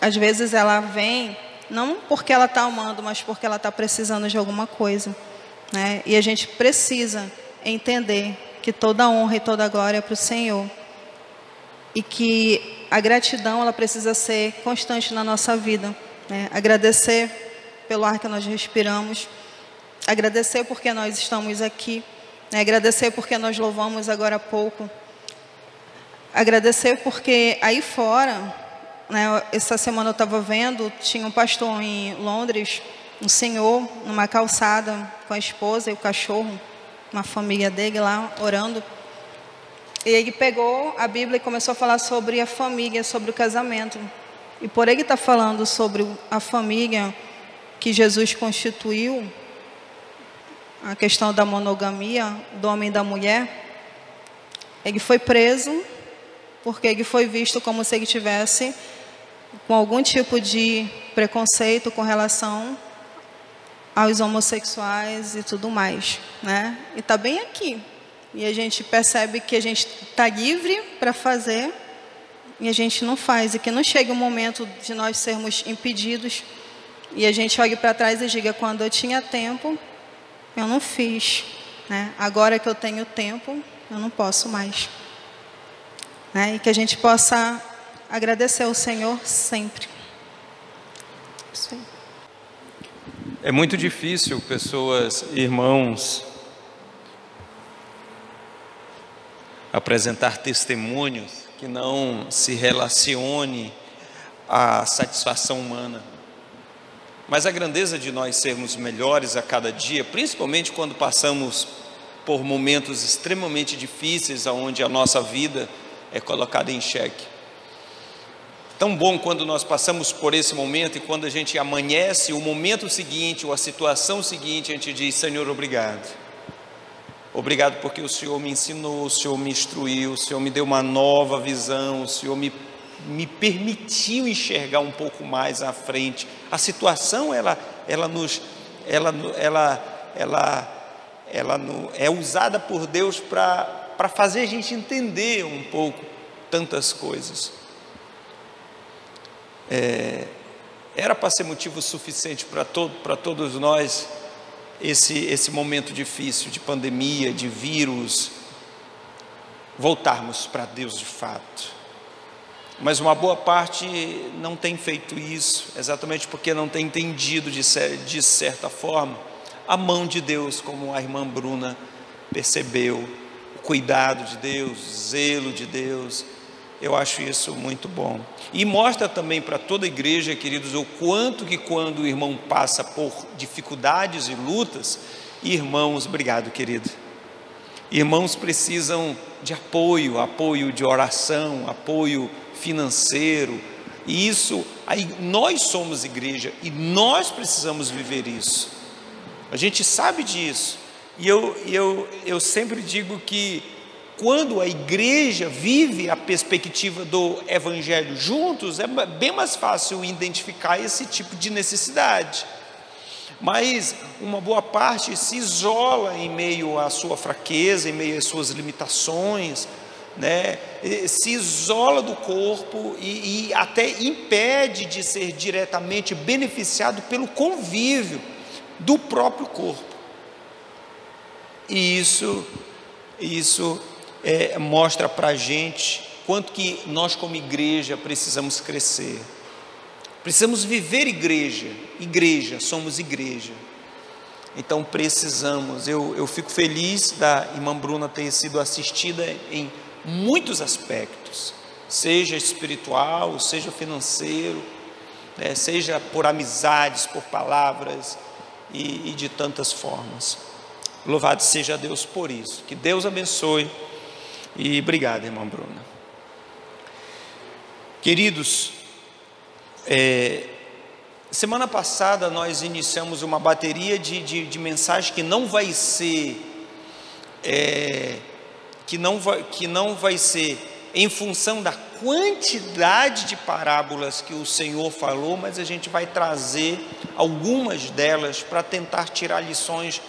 C: Às vezes ela vem não porque ela está amando, mas porque ela está precisando de alguma coisa, né? E a gente precisa entender que toda honra e toda glória é para o Senhor. E que a gratidão, ela precisa ser constante na nossa vida, né? Agradecer pelo ar que nós respiramos, agradecer porque nós estamos aqui, né? Agradecer porque nós louvamos agora há pouco, agradecer porque aí fora, né, essa semana eu estava vendo, tinha um pastor em Londres, um senhor numa calçada com a esposa e o cachorro, uma família dele lá orando, e ele pegou a Bíblia e começou a falar sobre a família, sobre o casamento. E por ele estar falando sobre a família que Jesus constituiu, a questão da monogamia do homem e da mulher, ele foi preso porque ele foi visto como se ele tivesse com algum tipo de preconceito com relação aos homossexuais e tudo mais, né? E está bem aqui, e a gente percebe que a gente está livre para fazer e a gente não faz, e que não chega o momento de nós sermos impedidos e a gente olha para trás e diga: quando eu tinha tempo, eu não fiz, né? Agora que eu tenho tempo, eu não posso mais, né? E que a gente possa agradecer ao Senhor sempre. Isso aí.
A: É muito difícil pessoas, irmãos, apresentar testemunhos que não se relacione à satisfação humana. Mas a grandeza de nós sermos melhores a cada dia, principalmente quando passamos por momentos extremamente difíceis, onde a nossa vida é colocada em xeque. Tão bom quando nós passamos por esse momento e quando a gente amanhece, o momento seguinte ou a situação seguinte, a gente diz: Senhor, obrigado. Obrigado porque o Senhor me ensinou, o Senhor me instruiu, o Senhor me deu uma nova visão, o Senhor me permitiu enxergar um pouco mais à frente. A situação, ela é usada por Deus para fazer a gente entender um pouco tantas coisas. Era para ser motivo suficiente para todos nós esse momento difícil de pandemia, de vírus, voltarmos para Deus de fato. Mas uma boa parte não tem feito isso, exatamente porque não tem entendido de certa forma a mão de Deus, como a irmã Bruna percebeu, o cuidado de Deus, o zelo de Deus. Eu acho isso muito bom. E mostra também para toda a igreja, queridos, o quanto que quando o irmão passa por dificuldades e lutas, irmãos, obrigado, querido. Irmãos precisam de apoio de oração, apoio financeiro. E isso, aí nós somos igreja e nós precisamos viver isso. A gente sabe disso. E eu sempre digo que quando a igreja vive a perspectiva do evangelho juntos, é bem mais fácil identificar esse tipo de necessidade. Mas uma boa parte se isola em meio à sua fraqueza, em meio às suas limitações, né? Se isola do corpo e até impede de ser diretamente beneficiado pelo convívio do próprio corpo. E isso mostra para a gente quanto que nós como igreja precisamos crescer. Precisamos viver igreja, somos igreja. Então precisamos, eu fico feliz da irmã Bruna ter sido assistida em muitos aspectos, seja espiritual, seja financeiro, né, seja por amizades, por palavras e de tantas formas. Louvado seja Deus por isso, que Deus abençoe e obrigado, irmã Bruna. Queridos, semana passada nós iniciamos uma bateria de mensagens que não vai ser em função da quantidade de parábolas que o Senhor falou, mas a gente vai trazer algumas delas para tentar tirar lições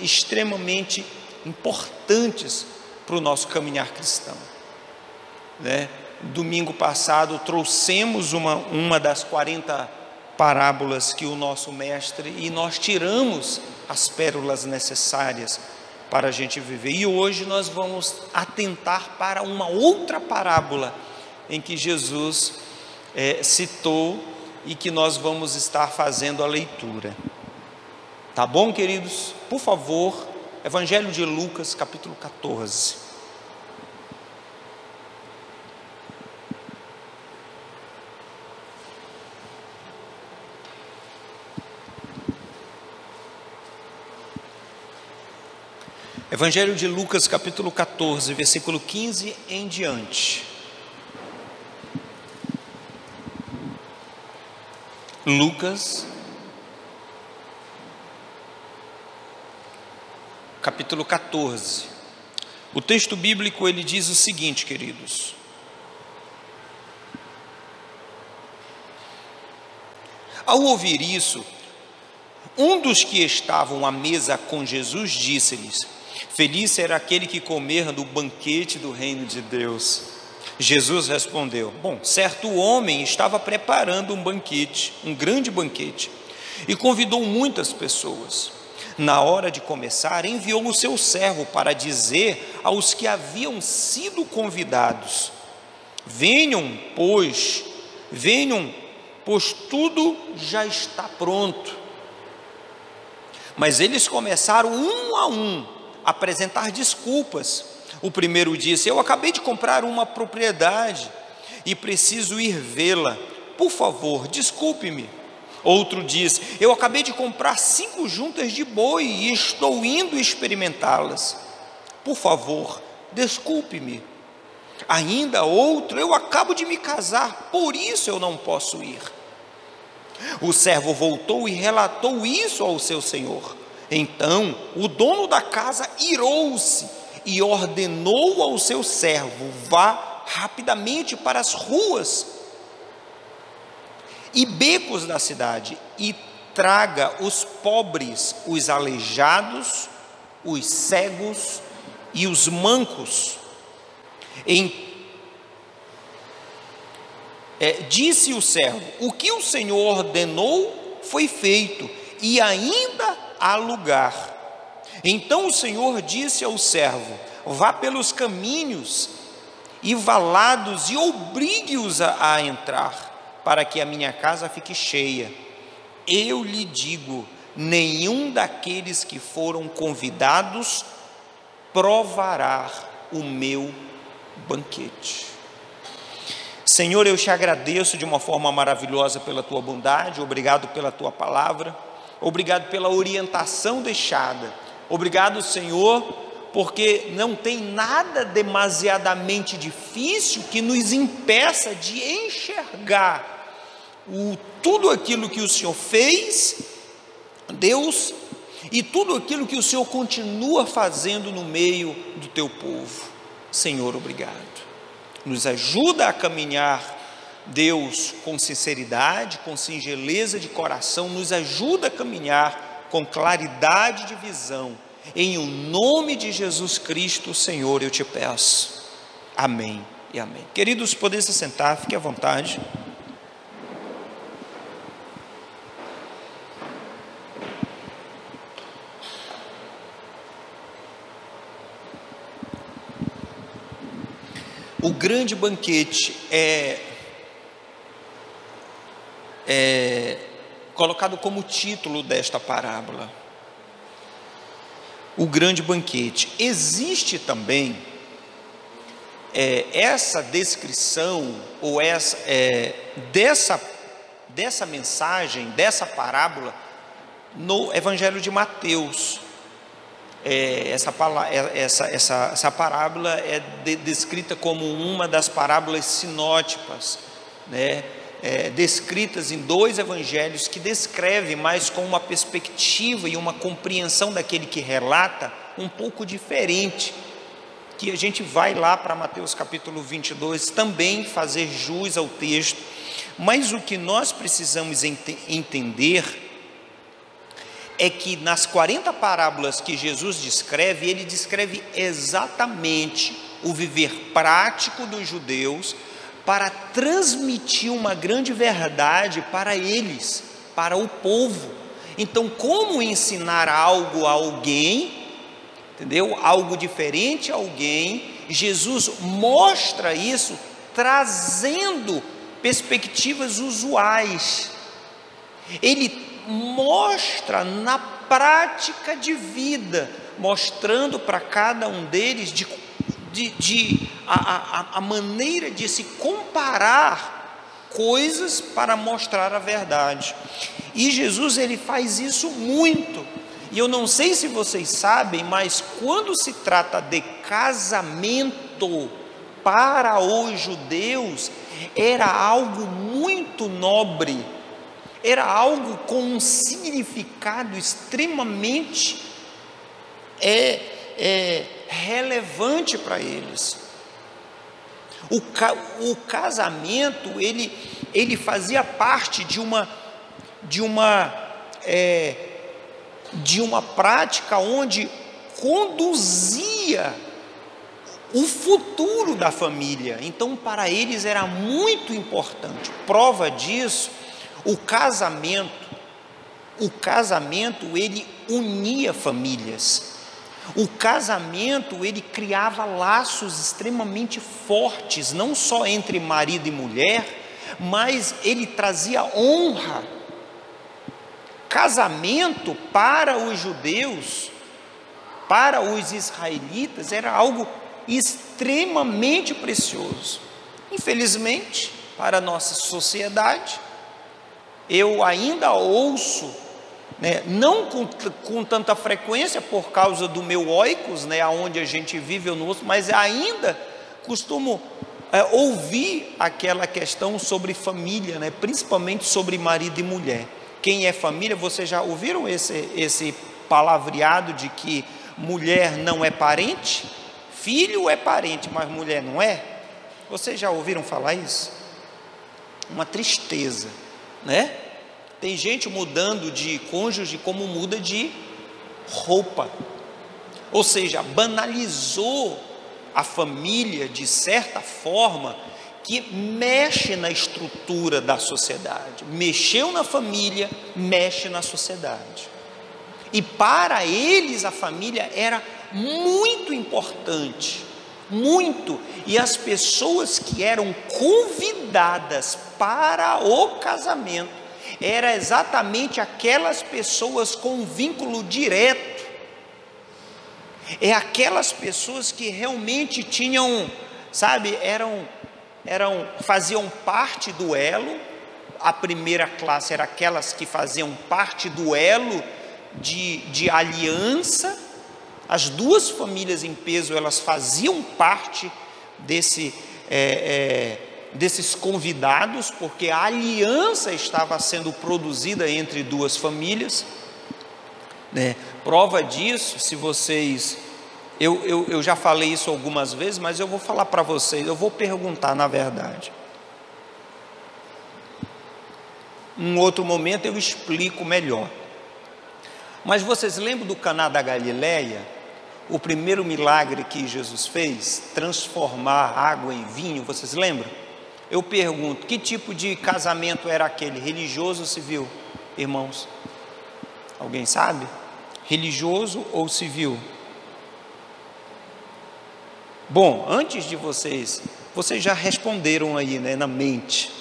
A: extremamente importantes para o nosso caminhar cristão, né? Domingo passado trouxemos uma das 40 parábolas que o nosso mestre, e nós tiramos as pérolas necessárias para a gente viver. E hoje nós vamos atentar para uma outra parábola em que Jesus citou e que nós vamos estar fazendo a leitura. Tá bom, queridos? Por favor, Evangelho de Lucas, capítulo 14. Evangelho de Lucas, capítulo 14, versículo 15 em diante. Lucas, capítulo 14. O texto bíblico ele diz o seguinte, queridos: ao ouvir isso, um dos que estavam à mesa com Jesus disse-lhes: Feliz será aquele que comer do banquete do reino de Deus. Jesus respondeu: bom, certo homem estava preparando um banquete, um grande banquete, e convidou muitas pessoas. Na hora de começar, enviou o seu servo para dizer aos que haviam sido convidados: venham, pois tudo já está pronto. Mas eles começaram um a um a apresentar desculpas. O primeiro disse: eu acabei de comprar uma propriedade e preciso ir vê-la. Por favor, desculpe-me. Outro diz: eu acabei de comprar 5 juntas de boi e estou indo experimentá-las. Por favor, desculpe-me. Ainda outro: eu acabo de me casar, por isso eu não posso ir. O servo voltou e relatou isso ao seu senhor. Então o dono da casa irou-se e ordenou ao seu servo: vá rapidamente para as ruas e becos da cidade e traga os pobres, os aleijados, os cegos e os mancos. Disse o servo: o que o Senhor ordenou foi feito, e ainda há lugar. Então o Senhor disse ao servo: vá pelos caminhos e valados e obrigue-os a entrar, para que a minha casa fique cheia. Eu lhe digo, nenhum daqueles que foram convidados provará o meu banquete. Senhor, eu te agradeço de uma forma maravilhosa pela tua bondade, obrigado pela tua palavra, obrigado pela orientação deixada, obrigado, Senhor, porque não tem nada demasiadamente difícil que nos impeça de enxergar tudo aquilo que o Senhor fez, Deus, e tudo aquilo que o Senhor continua fazendo no meio do teu povo. Senhor, obrigado. Nos ajuda a caminhar, Deus, com sinceridade, com singeleza de coração, nos ajuda a caminhar com claridade de visão. Em o nome de Jesus Cristo, Senhor, eu te peço. Amém e amém. Queridos, podem se sentar, fiquem à vontade. O grande banquete é colocado como título desta parábola. O grande banquete. Existe também essa descrição ou dessa mensagem, dessa parábola no Evangelho de Mateus. Essa parábola é descrita como uma das parábolas sinótipas, né? Descritas em 2 evangelhos que descrevem, mas com uma perspectiva e uma compreensão daquele que relata um pouco diferente, que a gente vai lá para Mateus capítulo 22 também fazer jus ao texto. Mas o que nós precisamos entender é que nas 40 parábolas que Jesus descreve, ele descreve exatamente o viver prático dos judeus para transmitir uma grande verdade para eles, para o povo. Então, como ensinar algo a alguém, entendeu? Algo diferente a alguém, Jesus mostra isso trazendo perspectivas usuais. Ele mostra na prática de vida, mostrando para cada um deles a maneira de se comparar coisas para mostrar a verdade. E Jesus, ele faz isso muito. E eu não sei se vocês sabem, mas quando se trata de casamento para os judeus, era algo muito nobre. Era algo com um significado extremamente relevante para eles. O casamento, ele fazia parte de uma prática onde conduzia o futuro da família. Então, para eles era muito importante. Prova disso, o casamento, ele unia famílias. O casamento, ele criava laços extremamente fortes, não só entre marido e mulher, mas ele trazia honra. Casamento para os judeus, para os israelitas, era algo extremamente precioso. Infelizmente, para a nossa sociedade, eu ainda ouço, não com tanta frequência por causa do meu oikos, onde a gente vive, eu não ouço, mas ainda costumo ouvir aquela questão sobre família, principalmente sobre marido e mulher. Quem é família, vocês já ouviram esse palavreado de que mulher não é parente? Filho é parente, mas mulher não é? Vocês já ouviram falar isso? Uma tristeza, Tem gente mudando de cônjuge como muda de roupa. Ou seja, banalizou a família de certa forma que mexe na estrutura da sociedade. Mexeu na família, mexe na sociedade. E para eles a família era muito importante, muito. E as pessoas que eram convidadas para o casamento eram exatamente aquelas pessoas com um vínculo direto. Aquelas pessoas que realmente tinham, faziam parte do elo. A primeira classe era aquelas que faziam parte do elo de aliança. As duas famílias em peso, elas faziam parte desses convidados, porque a aliança estava sendo produzida entre duas famílias. Prova disso, se vocês... Eu já falei isso algumas vezes, mas eu vou falar para vocês, eu vou perguntar na verdade. Em outro momento eu explico melhor. Mas vocês lembram do Caná da Galileia? O primeiro milagre que Jesus fez, transformar água em vinho, vocês lembram? Eu pergunto, que tipo de casamento era aquele? Religioso ou civil? Irmãos, alguém sabe? Religioso ou civil? Bom, antes de vocês já responderam aí, na mente.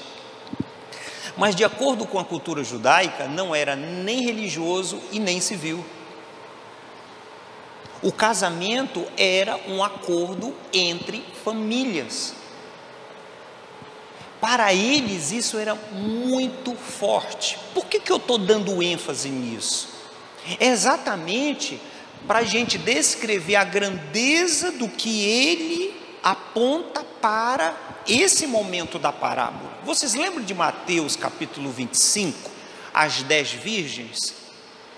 A: Mas de acordo com a cultura judaica, não era nem religioso e nem civil. O casamento era um acordo entre famílias. Para eles isso era muito forte. Por que eu estou dando ênfase nisso? É exatamente para a gente descrever a grandeza do que ele aponta para esse momento da parábola. Vocês lembram de Mateus capítulo 25, as 10 virgens?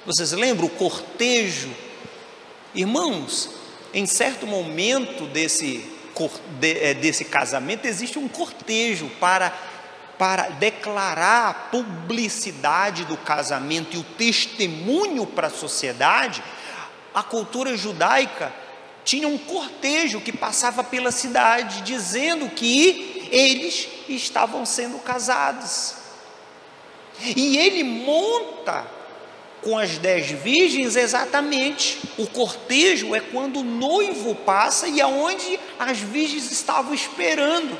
A: Vocês lembram o cortejo? Irmãos, em certo momento desse casamento existe um cortejo para declarar a publicidade do casamento e o testemunho para a sociedade. A cultura judaica tinha um cortejo que passava pela cidade dizendo que eles estavam sendo casados. E ele monta com as 10 virgens exatamente. O cortejo é quando o noivo passa e aonde as virgens estavam esperando.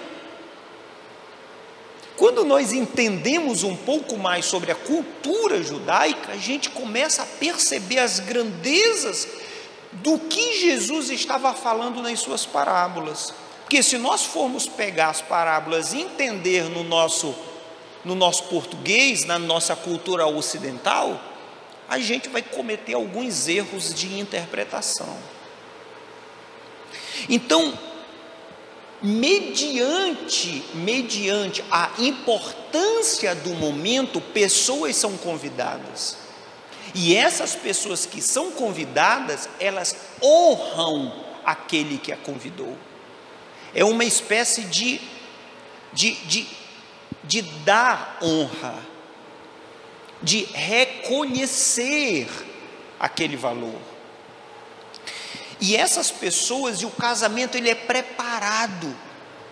A: Quando nós entendemos um pouco mais sobre a cultura judaica, a gente começa a perceber as grandezas do que Jesus estava falando nas suas parábolas. Porque se nós formos pegar as parábolas e entender no nosso português, na nossa cultura ocidental, a gente vai cometer alguns erros de interpretação. Então, mediante a importância do momento, pessoas são convidadas. E essas pessoas que são convidadas, elas honram aquele que a convidou. É uma espécie de dar honra, de reconhecer aquele valor. E essas pessoas, e o casamento ele é preparado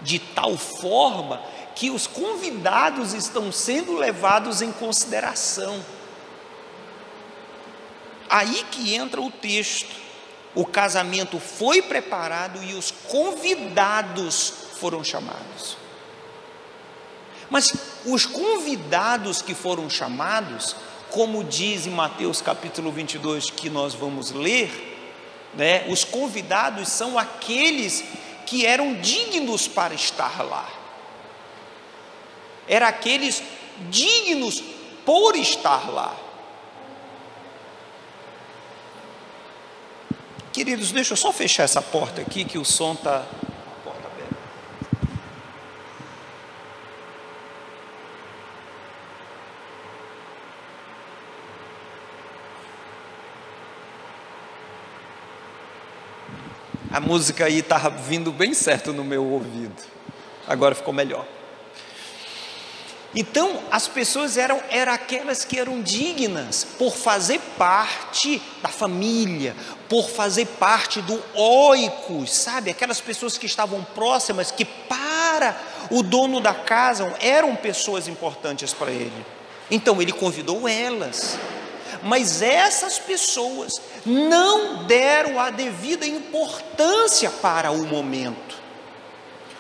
A: de tal forma que os convidados estão sendo levados em consideração. Aí que entra o texto. O casamento foi preparado e os convidados foram chamados. Mas os convidados que foram chamados, como diz em Mateus capítulo 22, que nós vamos ler, né, os convidados são aqueles que eram dignos para estar lá. Eram aqueles dignos por estar lá. Queridos, deixa eu só fechar essa porta aqui, que o som está... porta aberta. A música aí estava vindo bem certo no meu ouvido. Agora ficou melhor. Então, as pessoas eram aquelas que eram dignas por fazer parte da família, por fazer parte do oikos, sabe? Aquelas pessoas que estavam próximas, que para o dono da casa eram pessoas importantes para ele. Então, ele convidou elas. Mas essas pessoas não deram a devida importância para o momento.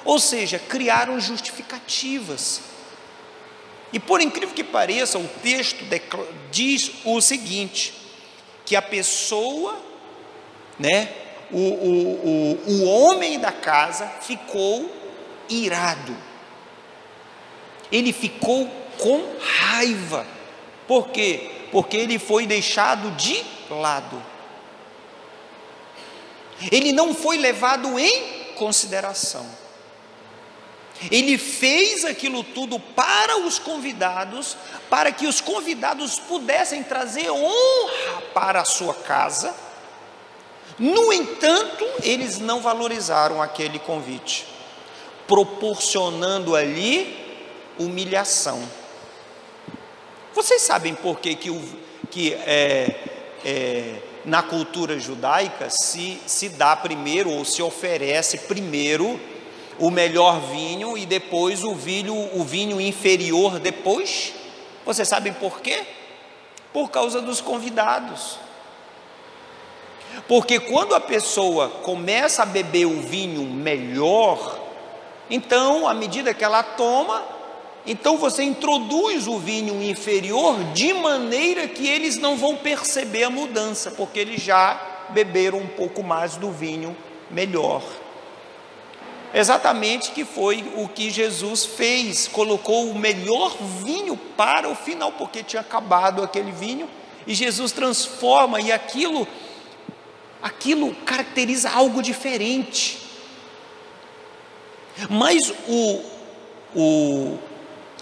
A: Ou seja, criaram justificativas. E por incrível que pareça, o texto diz o seguinte, que a pessoa, né, o homem da casa ficou irado. Ele ficou com raiva. Por quê? Porque ele foi deixado de lado. Ele não foi levado em consideração. Ele fez aquilo tudo para os convidados, para que os convidados pudessem trazer honra para a sua casa. No entanto, eles não valorizaram aquele convite, proporcionando ali humilhação. Vocês sabem por que na cultura judaica se dá primeiro, ou se oferece primeiro, o melhor vinho e depois o vinho inferior depois? Vocês sabem por quê? Por causa dos convidados. Porque quando a pessoa começa a beber o vinho melhor, então, à medida que ela toma, então você introduz o vinho inferior de maneira que eles não vão perceber a mudança, porque eles já beberam um pouco mais do vinho melhor. Exatamente que foi o que Jesus fez, colocou o melhor vinho para o final, porque tinha acabado aquele vinho, e Jesus transforma, e aquilo caracteriza algo diferente. Mas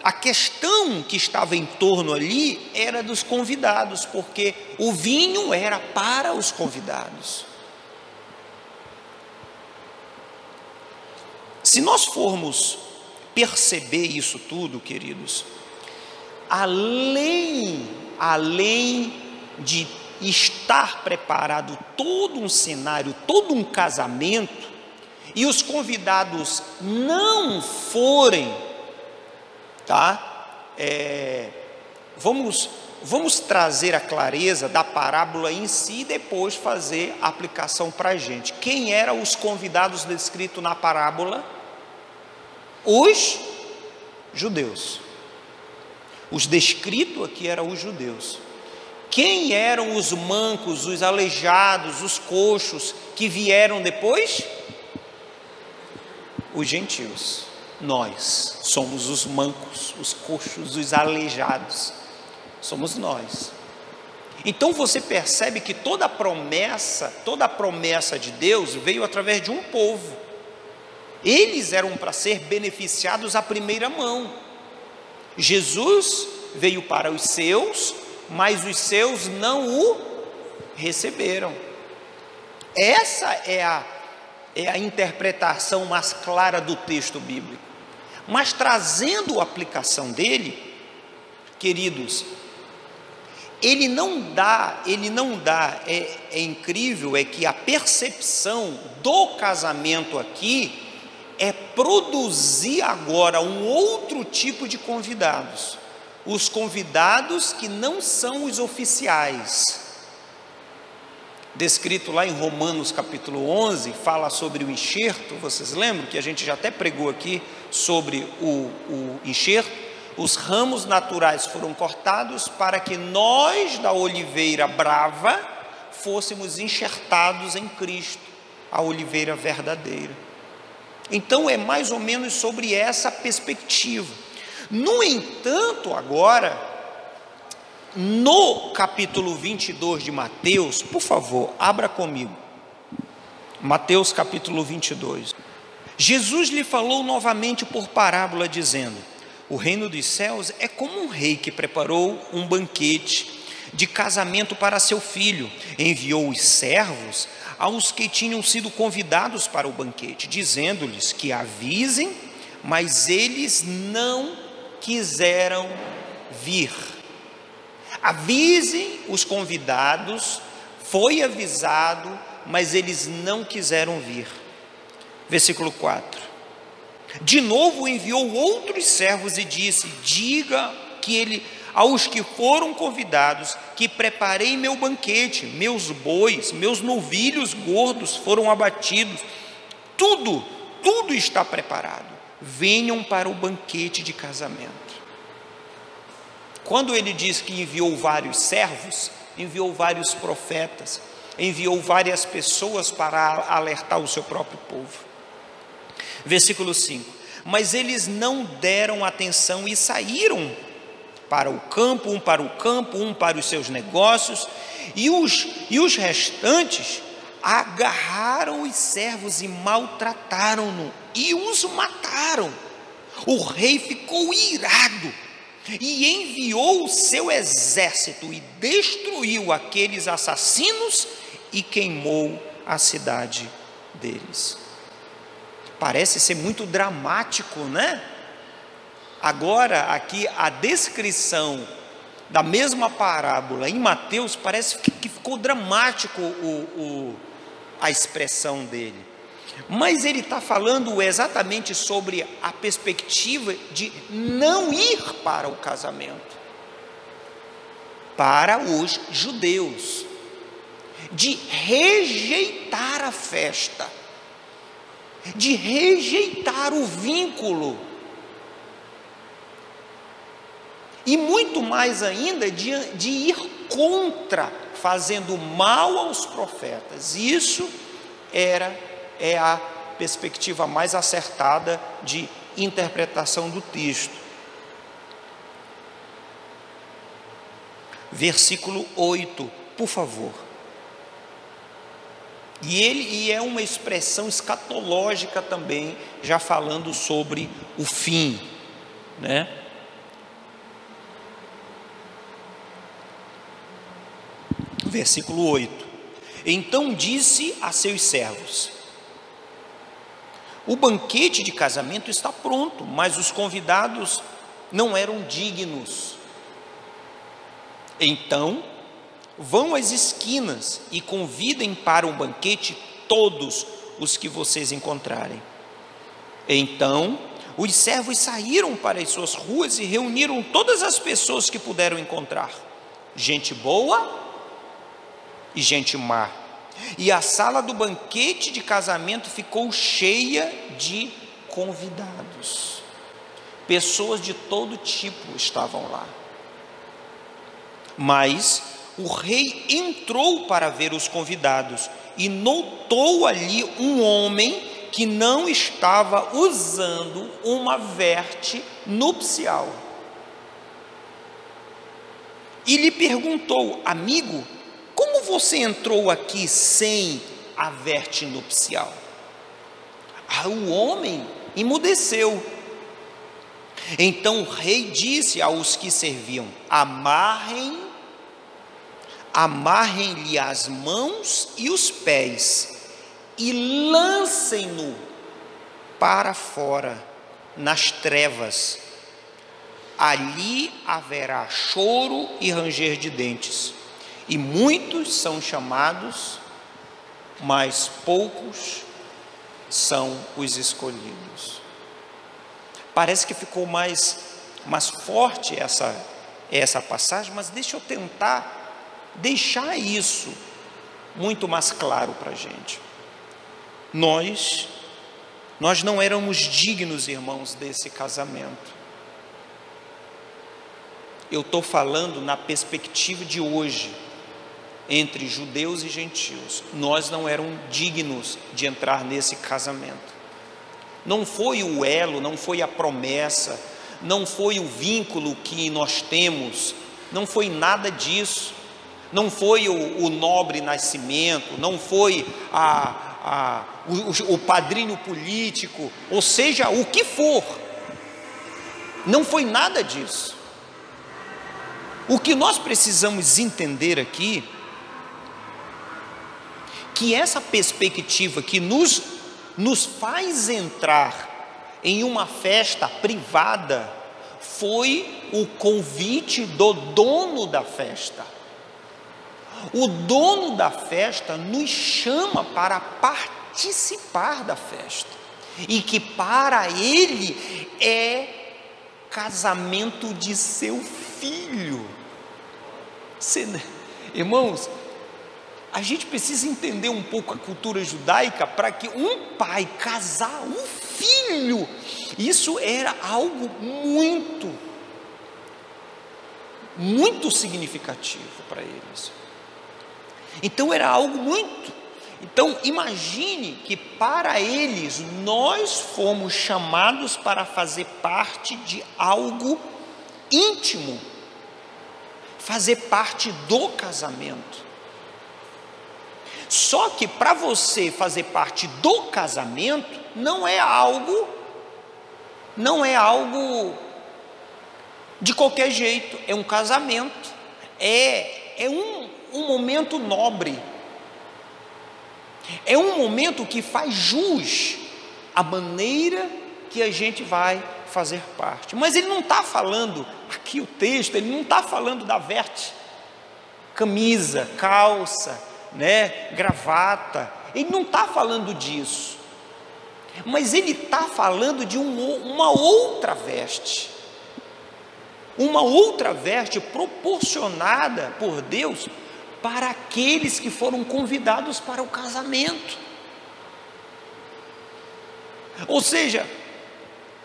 A: a questão que estava em torno ali era dos convidados, porque o vinho era para os convidados. Se nós formos perceber isso tudo, queridos, além de estar preparado todo um cenário, todo um casamento, e os convidados não forem, tá? Vamos trazer a clareza da parábola em si e depois fazer a aplicação para a gente. Quem eram os convidados descritos na parábola? Os judeus. Os descritos aqui eram os judeus. Quem eram os mancos, os aleijados, os coxos que vieram depois? Os gentios. Nós somos os mancos, os coxos, os aleijados. Somos nós. Então você percebe que toda a promessa de Deus veio através de um povo. Eles eram para ser beneficiados à primeira mão. Jesus veio para os seus, mas os seus não o receberam. Essa é a interpretação mais clara do texto bíblico. Mas trazendo a aplicação dele, queridos, ele não dá, é incrível, é que a percepção do casamento aqui é produzir agora um outro tipo de convidados, os convidados que não são os oficiais. Descrito lá em Romanos capítulo 11, fala sobre o enxerto. Vocês lembram que a gente já até pregou aqui sobre o enxerto? Os ramos naturais foram cortados para que nós da oliveira brava fôssemos enxertados em Cristo, a oliveira verdadeira. Então é mais ou menos sobre essa perspectiva. No entanto, agora, no capítulo 22 de Mateus, por favor, abra comigo, Mateus capítulo 22. Jesus lhe falou novamente por parábola, dizendo: o reino dos céus é como um rei que preparou um banquete de casamento para seu filho. Enviou os servos aos que tinham sido convidados para o banquete, dizendo-lhes que avisem, mas eles não quiseram vir. Avisem os convidados, foi avisado, mas eles não quiseram vir. Versículo 4. De novo enviou outros servos e disse: diga aos que foram convidados que preparei meu banquete, meus bois, meus novilhos gordos foram abatidos, tudo está preparado, venham para o banquete de casamento. Quando ele diz que enviou vários servos, enviou vários profetas, enviou várias pessoas para alertar o seu próprio povo. Versículo 5: mas eles não deram atenção e saíram para o campo, um para os seus negócios, e os restantes agarraram os servos e maltrataram-no e os mataram. O rei ficou irado e enviou o seu exército e destruiu aqueles assassinos e queimou a cidade deles. Parece ser muito dramático, né? Agora, aqui, a descrição da mesma parábola em Mateus, parece que ficou dramático a expressão dele. Mas ele está falando exatamente sobre a perspectiva de não ir para o casamento, para os judeus, de rejeitar a festa, de rejeitar o vínculo, e muito mais ainda de ir contra, fazendo mal aos profetas. Isso é a perspectiva mais acertada de interpretação do texto. Versículo 8, por favor. E é uma expressão escatológica também, já falando sobre o fim, né? Versículo 8: então disse a seus servos: o banquete de casamento está pronto, mas os convidados não eram dignos. Então vão às esquinas e convidem para um banquete todos os que vocês encontrarem. Então os servos saíram para as suas ruas e reuniram todas as pessoas que puderam encontrar, gente boa e gente má. E a sala do banquete de casamento ficou cheia de convidados. Pessoas de todo tipo estavam lá. Mas o rei entrou para ver os convidados e notou ali um homem que não estava usando uma veste nupcial. E lhe perguntou: amigo, como você entrou aqui sem a veste nupcial? O homem emudeceu. Então o rei disse aos que serviam: amarrem-lhe as mãos e os pés e lancem-no para fora nas trevas.
D: ali haverá choro e ranger de dentes, e muitos são chamados, mas poucos são os escolhidos. Parece que ficou mais forte essa passagem, mas deixa eu tentar deixar isso muito mais claro para a gente. Nós não éramos dignos, irmãos, desse casamento. Eu estou falando na perspectiva de hoje, entre judeus e gentios. Nós não éramos dignos de entrar nesse casamento. Não foi o elo, não foi a promessa, não foi o vínculo que nós temos, não foi nada disso. Não foi o nobre nascimento, não foi o padrinho político, ou seja, o que for. Não foi nada disso. O que nós precisamos entender aqui, que essa perspectiva que nos faz entrar em uma festa privada, foi o convite do dono da festa. O dono da festa nos chama para participar da festa, e que para ele é casamento de seu filho. Irmãos, a gente precisa entender um pouco a cultura judaica para que um pai casar um filho, isso era algo muito significativo para eles. Então era algo muito. Então imagine que para eles nós fomos chamados para fazer parte de algo íntimo, fazer parte do casamento. Só que para você fazer parte do casamento não é algo de qualquer jeito. É um casamento, é um momento nobre, é um momento que faz jus à maneira que a gente vai fazer parte. Mas ele não está falando, aqui o texto, ele não está falando da veste, camisa, calça, gravata, ele não está falando disso, mas ele está falando de uma outra veste proporcionada por Deus para aqueles que foram convidados para o casamento. Ou seja,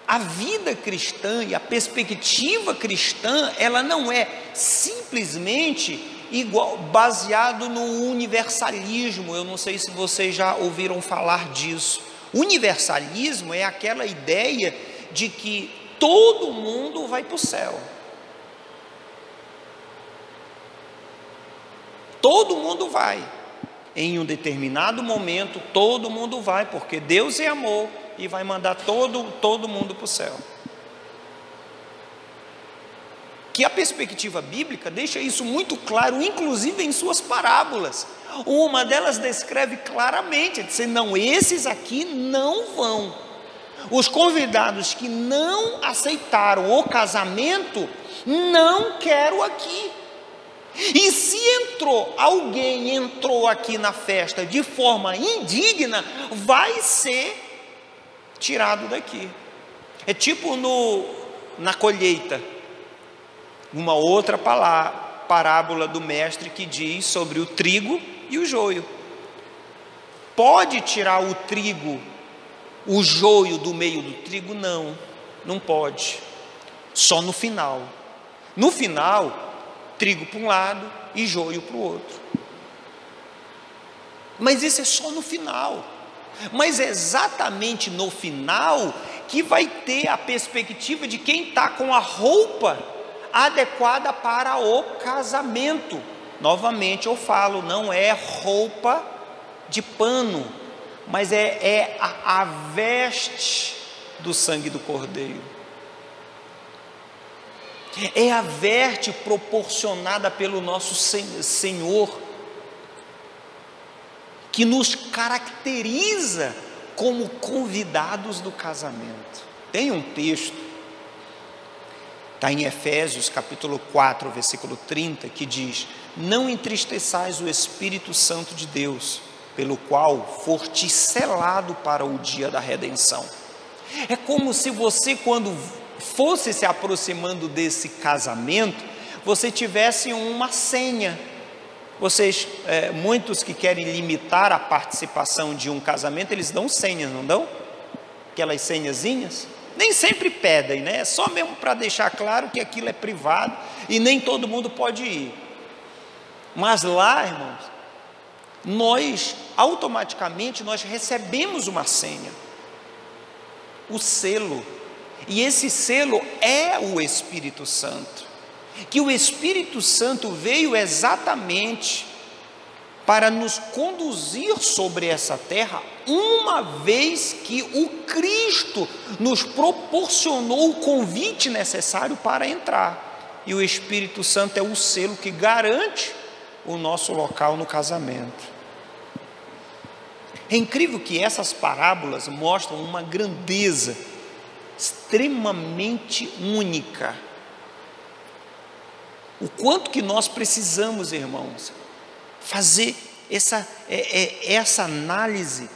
D: a vida cristã e a perspectiva cristã, ela não é simplesmente baseado no universalismo. Eu não sei se vocês já ouviram falar disso. Universalismo é aquela ideia de que todo mundo vai para o céu. Todo mundo vai. Em um determinado momento, todo mundo vai, porque Deus é amor e vai mandar todo mundo para o céu. Que a perspectiva bíblica deixa isso muito claro, inclusive em suas parábolas. Uma delas descreve claramente, dizendo: não, esses aqui não vão. Os convidados que não aceitaram o casamento, não quero aqui. E se alguém entrou aqui na festa de forma indigna, vai ser tirado daqui. É tipo na colheita, uma outra parábola do mestre que diz sobre o trigo e o joio. Pode tirar o joio do meio do trigo? Não pode. Só no final. No final, trigo para um lado e joio para o outro. Mas isso é só no final. Mas é exatamente no final que vai ter a perspectiva de quem está com a roupa adequada para o casamento. Novamente eu falo, não é roupa de pano, mas é a veste do sangue do Cordeiro. É a veste proporcionada pelo nosso Senhor, que nos caracteriza como convidados do casamento. Tem um texto Está em Efésios capítulo 4, versículo 30, que diz: não entristeçais o Espírito Santo de Deus, pelo qual foste selado para o dia da redenção. É como se você, quando fosse se aproximando desse casamento, você tivesse uma senha. Vocês, muitos que querem limitar a participação de um casamento, eles dão senhas, não dão? Aquelas senhazinhas. Nem sempre pedem, né? É só mesmo para deixar claro que aquilo é privado e nem todo mundo pode ir. Mas lá, irmãos, nós automaticamente recebemos uma senha, o selo. E esse selo é o Espírito Santo. Que o Espírito Santo veio exatamente para nos conduzir sobre essa terra, uma vez que o Cristo nos proporcionou o convite necessário para entrar. E o Espírito Santo é o selo que garante o nosso local no casamento. É incrível que essas parábolas mostram uma grandeza extremamente única. O quanto que nós precisamos, irmãos, fazer essa análise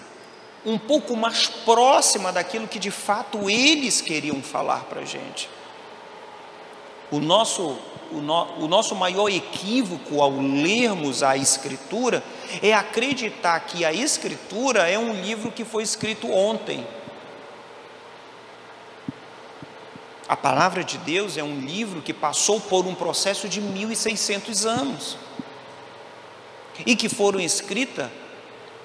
D: um pouco mais próxima daquilo que de fato eles queriam falar para a gente. O nosso maior equívoco ao lermos a Escritura é acreditar que a Escritura é um livro que foi escrito ontem. A palavra de Deus é um livro que passou por um processo de 1600 anos e que foram escrita,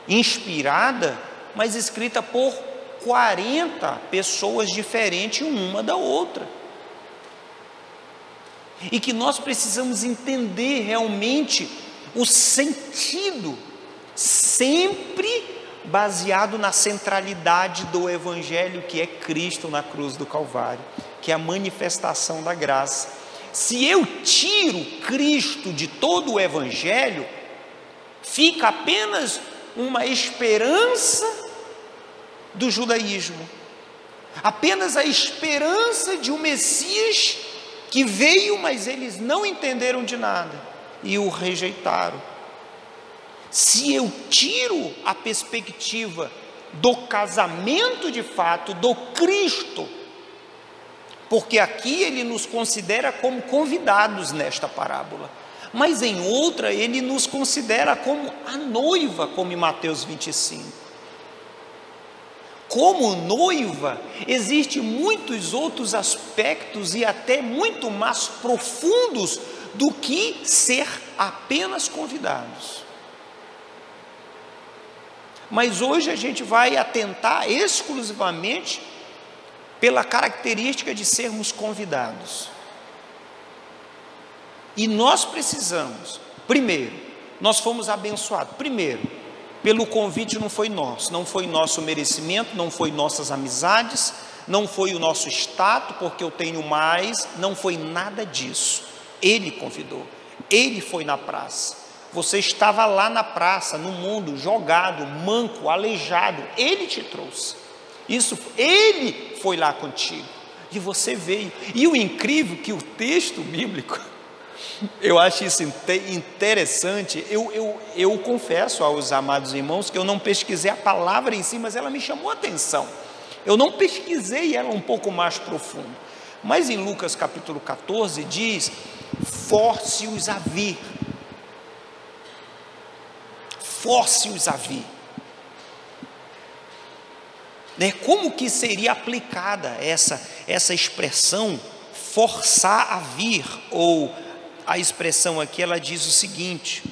D: inspirada, mas escrita por 40 pessoas diferentes uma da outra. E que nós precisamos entender realmente o sentido, sempre baseado na centralidade do Evangelho, que é Cristo na cruz do Calvário, que é a manifestação da graça. Se eu tiro Cristo de todo o Evangelho, fica apenas uma esperança do judaísmo, apenas a esperança de um Messias que veio, mas eles não entenderam de nada e o rejeitaram. Se eu tiro a perspectiva do casamento de fato, do Cristo, porque aqui ele nos considera como convidados nesta parábola, mas em outra ele nos considera como a noiva, como em Mateus 25. Como noiva, existem muitos outros aspectos e até muito mais profundos do que ser apenas convidados. Mas hoje a gente vai atentar exclusivamente pela característica de sermos convidados. E nós precisamos, primeiro, nós fomos abençoados, primeiro, pelo convite não foi nosso, não foi nosso merecimento, não foi nossas amizades, não foi o nosso status, porque eu tenho mais, não foi nada disso. Ele convidou, ele foi na praça, você estava lá na praça, no mundo, jogado, manco, aleijado, ele te trouxe, isso, ele foi lá contigo, e você veio. E o incrível que o texto bíblico, eu acho isso interessante, eu confesso aos amados irmãos que eu não pesquisei a palavra em si, mas ela me chamou a atenção, eu não pesquisei ela um pouco mais profundo, mas em Lucas capítulo 14 diz, force-os a vir, force-os a vir, né? Como que seria aplicada essa expressão, forçar a vir, ou a expressão aqui, ela diz o seguinte,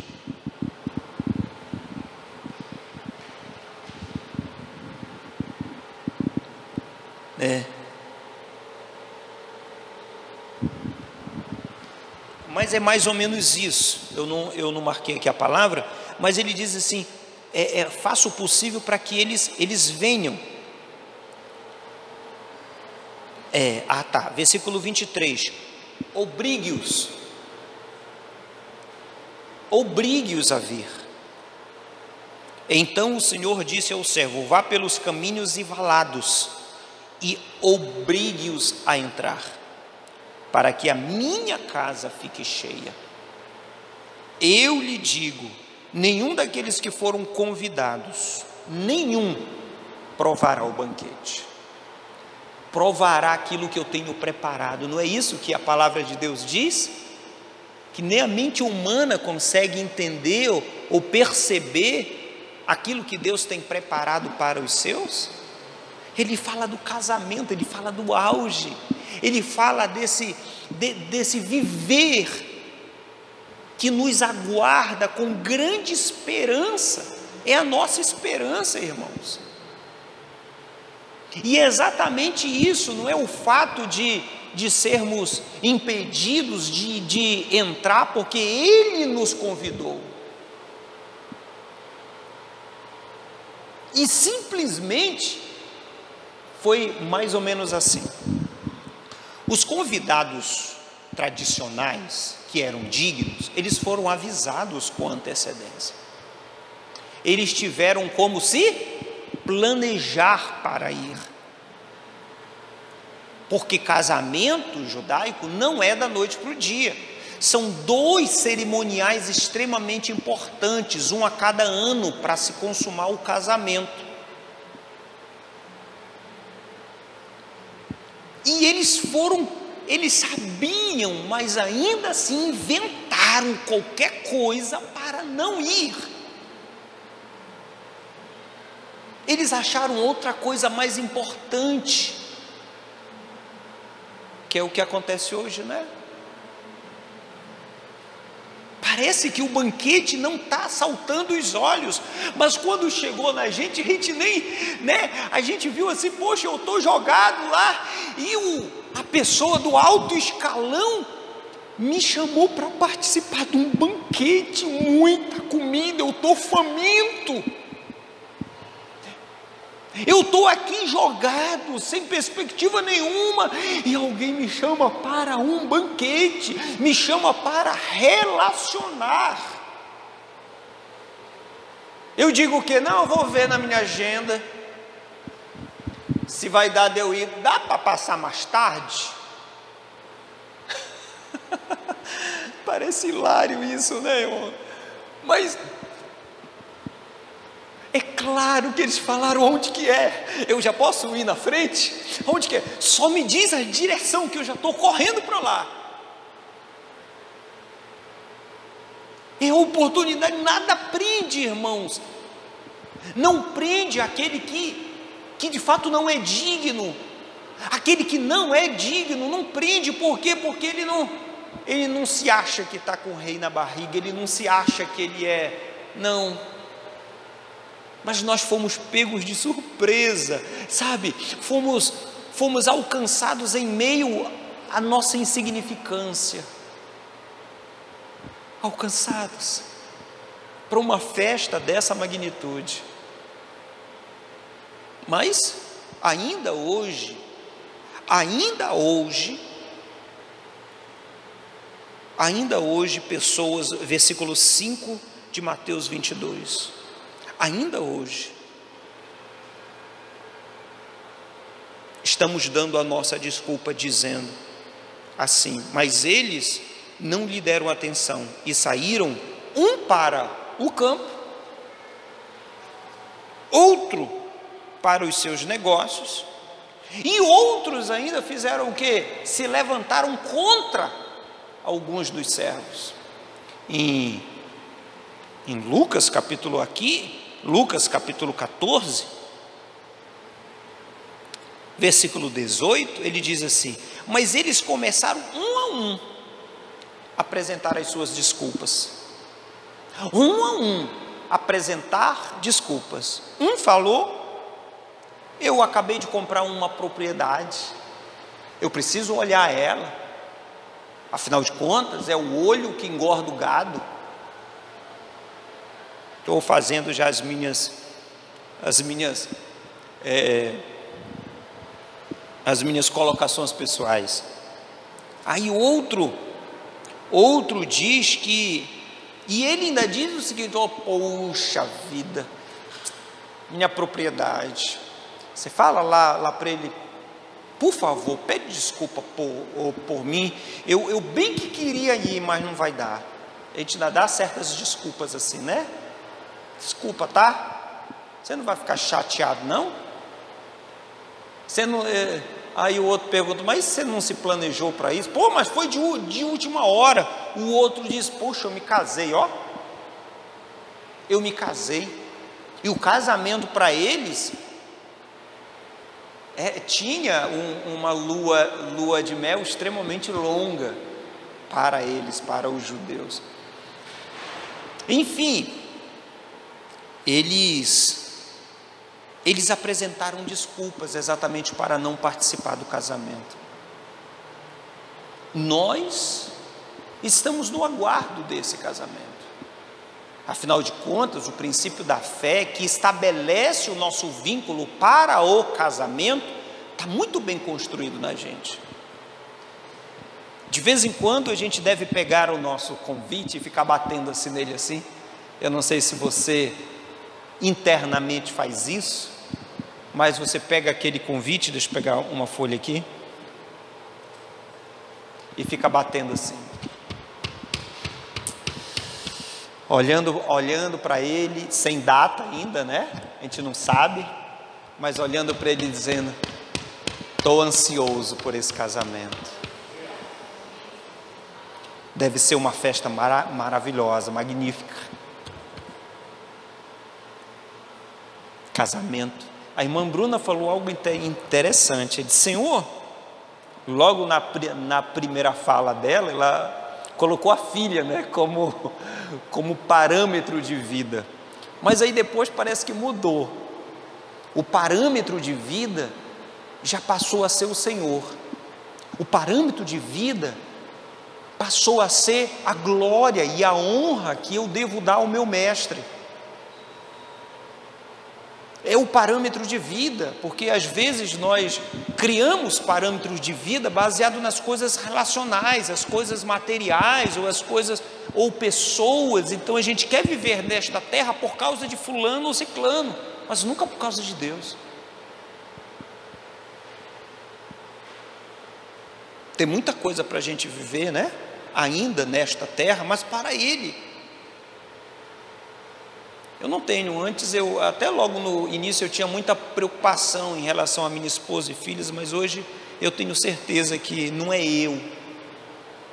D: mas é mais ou menos isso, eu não marquei aqui a palavra, mas ele diz assim, faça o possível para que eles venham. Versículo 23, obrigue-os a vir. Então o Senhor disse ao servo, vá pelos caminhos e valados, e obrigue-os a entrar. para que a minha casa fique cheia. Eu lhe digo, nenhum daqueles que foram convidados, nenhum provará o banquete, provará aquilo que eu tenho preparado. Não é isso que a palavra de Deus diz? Que nem a mente humana consegue entender ou perceber aquilo que Deus tem preparado para os seus? Ele fala do casamento, ele fala do auge, ele fala desse viver que nos aguarda com grande esperança. É a nossa esperança, irmãos. E é exatamente isso, não é o fato de sermos impedidos de entrar, porque Ele nos convidou. E simplesmente foi mais ou menos assim. Os convidados tradicionais, que eram dignos, eles foram avisados com antecedência. Eles tiveram como se planejar para ir. Porque casamento judaico não é da noite para o dia. São 2 cerimoniais extremamente importantes, um a cada ano, para se consumar o casamento. E eles sabiam, mas ainda assim inventaram qualquer coisa para não ir. Eles acharam outra coisa mais importante, que é o que acontece hoje, né? Parece que o banquete não está saltando os olhos, mas quando chegou na gente, a gente nem, né? A gente viu assim, poxa, eu estou jogado lá, e a pessoa do alto escalão me chamou para participar de um banquete, muita comida, eu estou faminto. Eu estou aqui jogado, sem perspectiva nenhuma, e alguém me chama para um banquete, me chama para relacionar. Eu digo que não, eu vou ver na minha agenda, se vai dar de eu ir, dá para passar mais tarde? Parece hilário isso, né, irmão? Mas é claro que eles falaram onde que é. Eu já posso ir na frente? Onde que é? Só me diz a direção que eu já estou correndo para lá. É oportunidade, nada prende, irmãos. Não prende aquele que de fato não é digno. Aquele que não é digno, não prende. Por quê? Porque ele não se acha que está com o rei na barriga, ele não se acha que ele é, não. Mas nós fomos pegos de surpresa, sabe? Fomos alcançados em meio à nossa insignificância. Alcançados para uma festa dessa magnitude. Mas ainda hoje, pessoas, versículo 5 de Mateus 22, ainda hoje, estamos dando a nossa desculpa dizendo assim, mas eles não lhe deram atenção e saíram, um para o campo, outro para os seus negócios, e outros ainda fizeram o quê? Se levantaram contra alguns dos servos. Em Lucas capítulo 14, versículo 18, ele diz assim, mas eles começaram um a um a apresentar as suas desculpas, apresentar desculpas. Um falou, eu acabei de comprar uma propriedade, eu preciso olhar ela, afinal de contas é o olho que engorda o gado. Estou fazendo já as minhas colocações pessoais. Aí outro diz que, e ele ainda diz o seguinte, poxa vida, minha propriedade. Você fala lá para ele, por favor, pede desculpa por mim, eu bem que queria ir, mas não vai dar. A gente ainda dá certas desculpas assim, né? Desculpa, tá? Você não vai ficar chateado, não? Você não... Aí o outro pergunta, mas você não se planejou para isso? Pô, mas foi de última hora. O outro diz, poxa, eu me casei, ó. Eu me casei. E o casamento para eles tinha uma lua de mel extremamente longa para eles, para os judeus. Enfim, eles apresentaram desculpas exatamente para não participar do casamento. Nós estamos no aguardo desse casamento. Afinal de contas, o princípio da fé que estabelece o nosso vínculo para o casamento está muito bem construído na gente. De vez em quando a gente deve pegar o nosso convite e ficar batendo assim nele assim. Eu não sei se você internamente faz isso, mas você pega aquele convite, deixa eu pegar uma folha aqui, e fica batendo assim, olhando para ele, sem data ainda, né? A gente não sabe, mas olhando para ele dizendo, estou ansioso por esse casamento. Deve ser uma festa maravilhosa, magnífica. Casamento. A irmã Bruna falou algo interessante. Ela disse, Senhor, logo na primeira fala dela, ela colocou a filha, né, como parâmetro de vida. Mas aí depois parece que mudou. O parâmetro de vida já passou a ser o Senhor. O parâmetro de vida passou a ser a glória e a honra que eu devo dar ao meu mestre. É o parâmetro de vida, porque às vezes nós criamos parâmetros de vida baseado nas coisas relacionais, as coisas materiais, ou pessoas. Então a gente quer viver nesta terra por causa de fulano ou ciclano, mas nunca por causa de Deus. Tem muita coisa para a gente viver, né? Ainda nesta terra, mas para Ele. Eu não tenho, até logo no início eu tinha muita preocupação em relação a minha esposa e filhos, mas hoje eu tenho certeza que não é eu,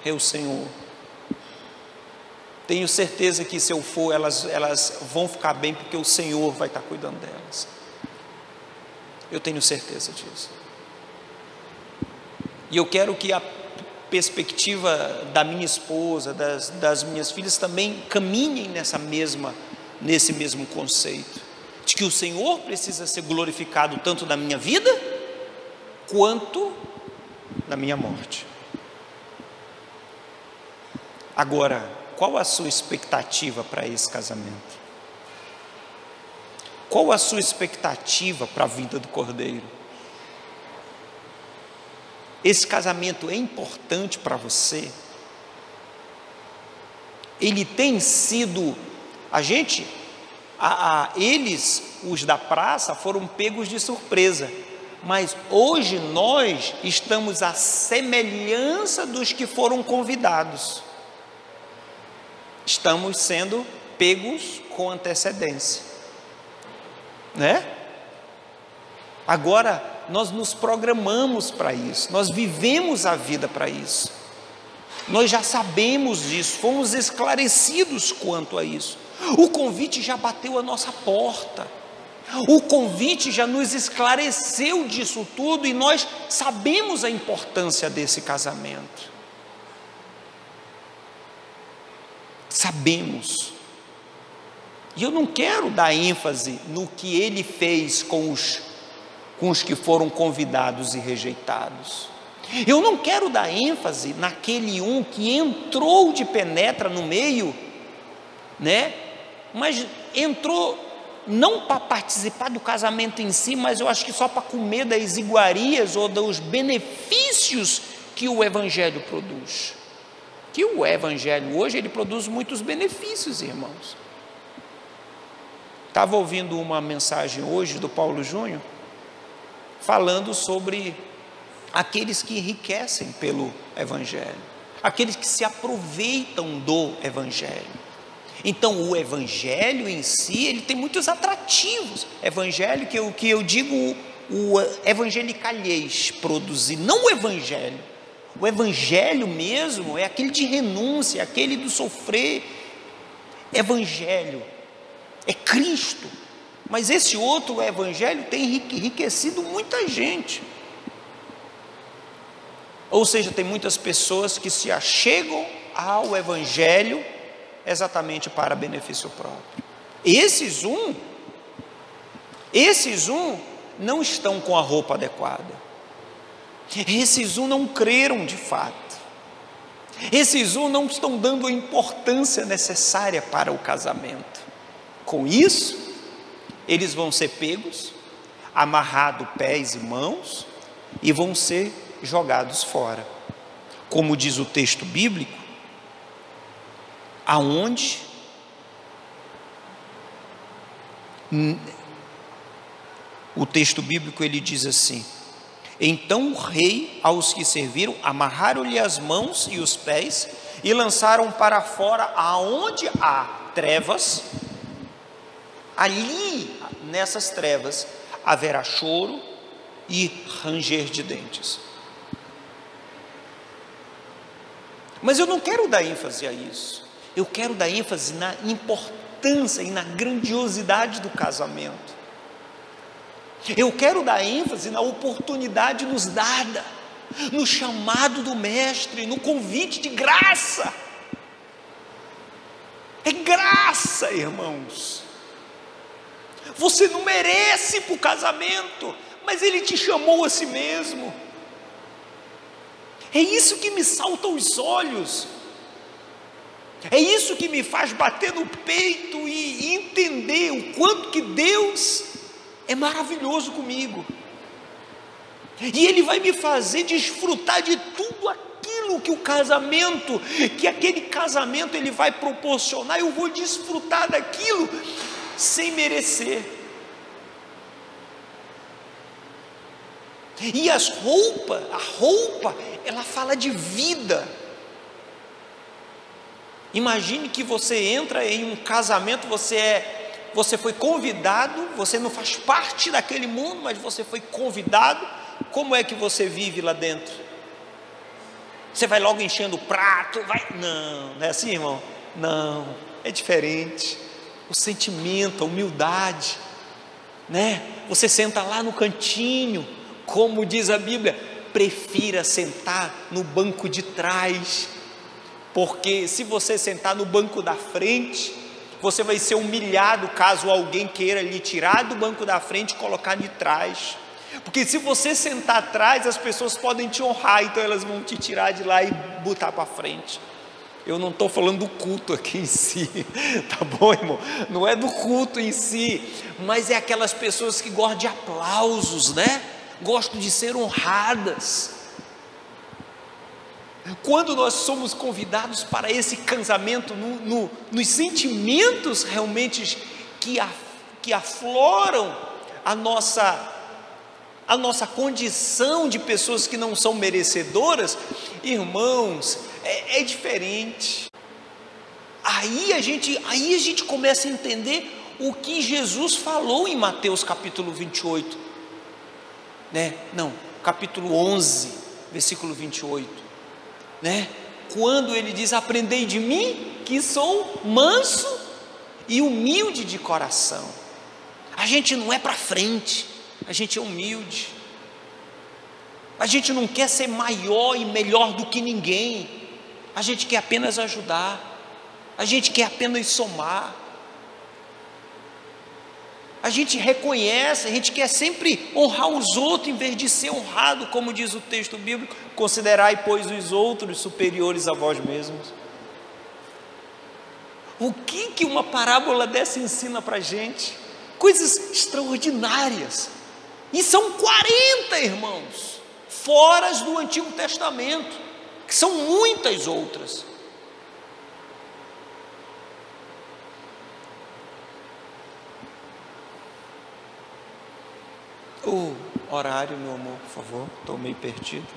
D: é o Senhor. Tenho certeza que se eu for, elas vão ficar bem, porque o Senhor vai estar cuidando delas. Eu tenho certeza disso. E eu quero que a perspectiva da minha esposa, das minhas filhas também caminhem nesse mesmo conceito, de que o Senhor precisa ser glorificado tanto na minha vida, quanto na minha morte. Agora, qual a sua expectativa para esse casamento? Qual a sua expectativa para a vida do Cordeiro? Esse casamento é importante para você? Ele tem sido... Eles, os da praça, foram pegos de surpresa, mas hoje nós estamos à semelhança dos que foram convidados. Estamos sendo pegos com antecedência, né? Agora, nós nos programamos para isso, nós vivemos a vida para isso, nós já sabemos disso, fomos esclarecidos quanto a isso. O convite já bateu a nossa porta, o convite já nos esclareceu disso tudo, e nós sabemos a importância desse casamento. Sabemos. E eu não quero dar ênfase no que ele fez com os que foram convidados e rejeitados. Eu não quero dar ênfase naquele que entrou de penetra no meio, né? Mas entrou não para participar do casamento em si, mas eu acho que só para comer das iguarias ou dos benefícios que o Evangelho produz. Que o Evangelho hoje, ele produz muitos benefícios, irmãos. Estava ouvindo uma mensagem hoje do Paulo Júnior, falando sobre aqueles que enriquecem pelo Evangelho, aqueles que se aproveitam do Evangelho. Então o Evangelho em si, ele tem muitos atrativos. Evangelho que eu digo, o evangelicalhês produzir, não o Evangelho. O Evangelho mesmo é aquele de renúncia, aquele do sofrer. Evangelho é Cristo. Mas esse outro Evangelho tem enriquecido muita gente. Ou seja, tem muitas pessoas que se achegam ao Evangelho exatamente para benefício próprio. Esses não estão com a roupa adequada. Esses não creram de fato. Esses não estão dando a importância necessária para o casamento. Com isso, eles vão ser pegos, amarrados pés e mãos, e vão ser jogados fora. Como diz o texto bíblico, aonde o texto bíblico ele diz assim: então o rei aos que serviram amarraram-lhe as mãos e os pés e lançaram para fora aonde há trevas. Ali nessas trevas haverá choro e ranger de dentes. Mas eu não quero dar ênfase a isso. Eu quero dar ênfase na importância e na grandiosidade do casamento. Eu quero dar ênfase na oportunidade nos dada, no chamado do Mestre, no convite de graça. É graça, irmãos. Você não merece para o casamento, mas Ele te chamou a si mesmo. É isso que me salta aos olhos. É isso que me faz bater no peito e entender o quanto que Deus é maravilhoso comigo. E Ele vai me fazer desfrutar de tudo aquilo que o casamento, que aquele casamento Ele vai proporcionar. Eu vou desfrutar daquilo sem merecer. E a roupa, ela fala de vida. Imagine que você entra em um casamento, você foi convidado, você não faz parte daquele mundo, mas você foi convidado. Como é que você vive lá dentro? Você vai logo enchendo o prato? Não é assim, irmão? Não, é diferente. O sentimento, a humildade, né? Você senta lá no cantinho, como diz a Bíblia, prefira sentar no banco de trás, porque se você sentar no banco da frente, você vai ser humilhado caso alguém queira lhe tirar do banco da frente e colocar de trás. Porque se você sentar atrás, as pessoas podem te honrar, então elas vão te tirar de lá e botar para frente. Eu não estou falando do culto aqui em si, tá bom, irmão? Não é do culto em si, mas é aquelas pessoas que gostam de aplausos, né? Gostam de ser honradas. Quando nós somos convidados para esse casamento, nos sentimentos realmente que afloram a nossa condição de pessoas que não são merecedoras, irmãos, é diferente. Aí a gente começa a entender o que Jesus falou em Mateus capítulo 28, né? Não, capítulo 11, versículo 28, né? Quando ele diz: aprendei de mim, que sou manso e humilde de coração. A gente não é para frente, a gente é humilde. A gente não quer ser maior e melhor do que ninguém. A gente quer apenas ajudar. A gente quer apenas somar. A gente reconhece, a gente quer sempre honrar os outros em vez de ser honrado, como diz o texto bíblico: considerai, pois, os outros superiores a vós mesmos. O que uma parábola dessa ensina para a gente? Coisas extraordinárias. E são 40, irmãos, fora as do Antigo Testamento, que são muitas outras. O horário, meu amor, por favor. Estou meio perdido.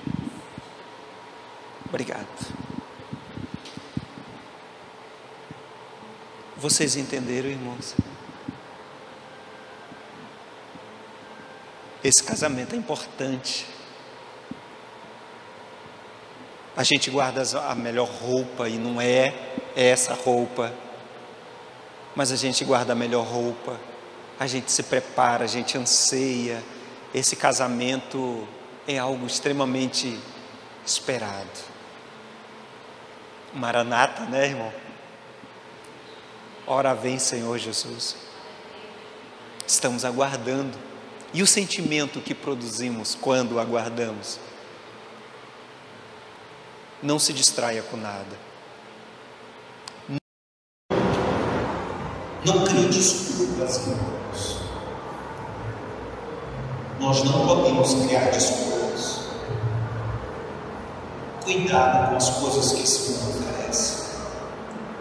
D: Obrigado. Vocês entenderam, irmãos? Esse casamento é importante. A gente guarda a melhor roupa e não é essa roupa, mas a gente guarda a melhor roupa, a gente se prepara, a gente anseia. Esse casamento é algo extremamente esperado. Maranata, né, irmão? Ora vem, Senhor Jesus. Estamos aguardando. E o sentimento que produzimos quando aguardamos? Não se distraia com nada.
E: Não crie desculpas, irmãos. Nós não podemos criar desculpas. Cuidado com as coisas que esse mundo oferece.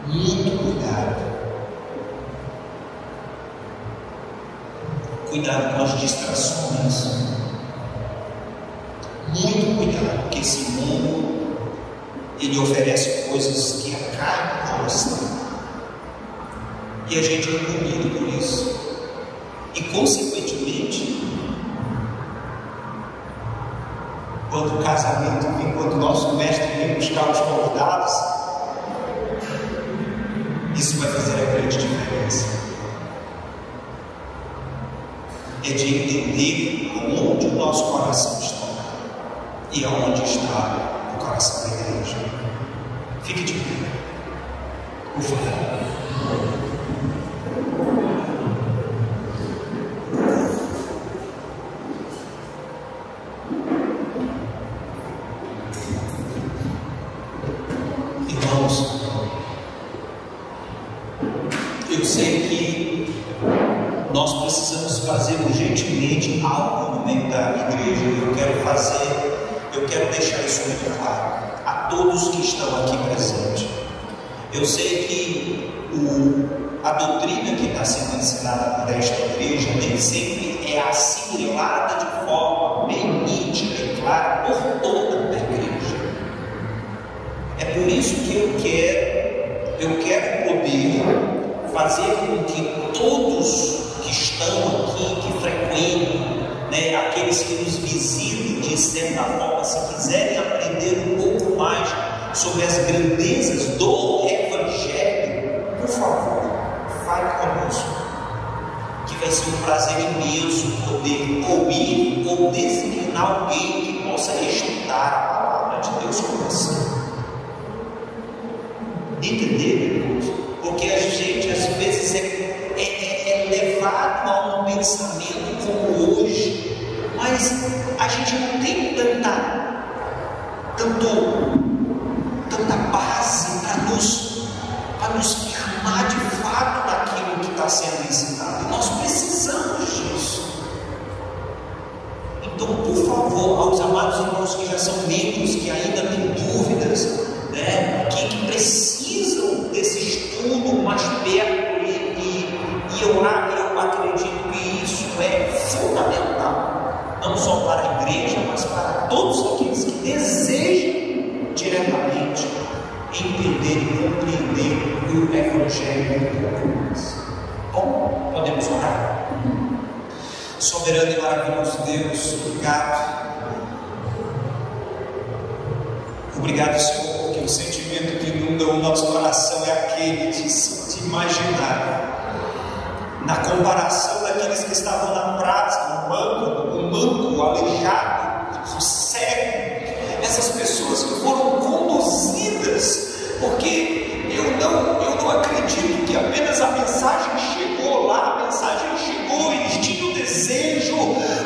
E: Muito cuidado. Cuidado com as distrações. Muito cuidado, porque esse mundo ele oferece coisas que a carne gosta, e a gente é comido por isso, e consequentemente, quando o casamento vem, quando o nosso mestre vem buscar os convidados, isso vai fazer a grande diferença. É de entender aonde o nosso coração está e aonde está o coração da igreja. Fique de pé, por favor. Irmãos, eu sei que nós precisamos fazer urgentemente algo no meio da igreja. Eu quero deixar isso muito claro a todos que estão aqui presentes. Eu sei que a doutrina que está sendo ensinada por esta igreja nem sempre é assimilada de forma bem nítida e clara por toda a igreja. É por isso que eu quero poder fazer com que todos que estão aqui, que frequentam, né, aqueles que nos visitam de certa forma, se quiserem aprender um pouco mais sobre as grandezas do Evangelho, por favor, fale conosco, que vai ser um prazer imenso poder ouvir ou designar alguém que possa estudar a palavra de Deus com você. Entender, irmãos? Porque a gente às vezes é levado a um pensamento como hoje, mas a gente não tem tanta base para nos firmar de fato naquilo que está sendo ensinado. E nós precisamos disso. Então, por favor, aos amados irmãos que já são membros, que ainda têm dúvidas, né, que precisam desse estudo mais perto, e eu acredito que isso é fundamental, não só para a igreja, mas para todos aqueles que desejam diretamente entender e compreender o Evangelho um pouco mais. Bom, podemos orar? Soberano e maravilhoso Deus, obrigado. Obrigado, Senhor, porque o sentimento que inunda o nosso coração é aquele de imaginar, na comparação daqueles que estavam na praça, o manco, o aleijado, o cego, essas pessoas que foram conduzidas, porque eu não acredito que apenas a mensagem chegou lá, a mensagem chegou, eles tinham desejo,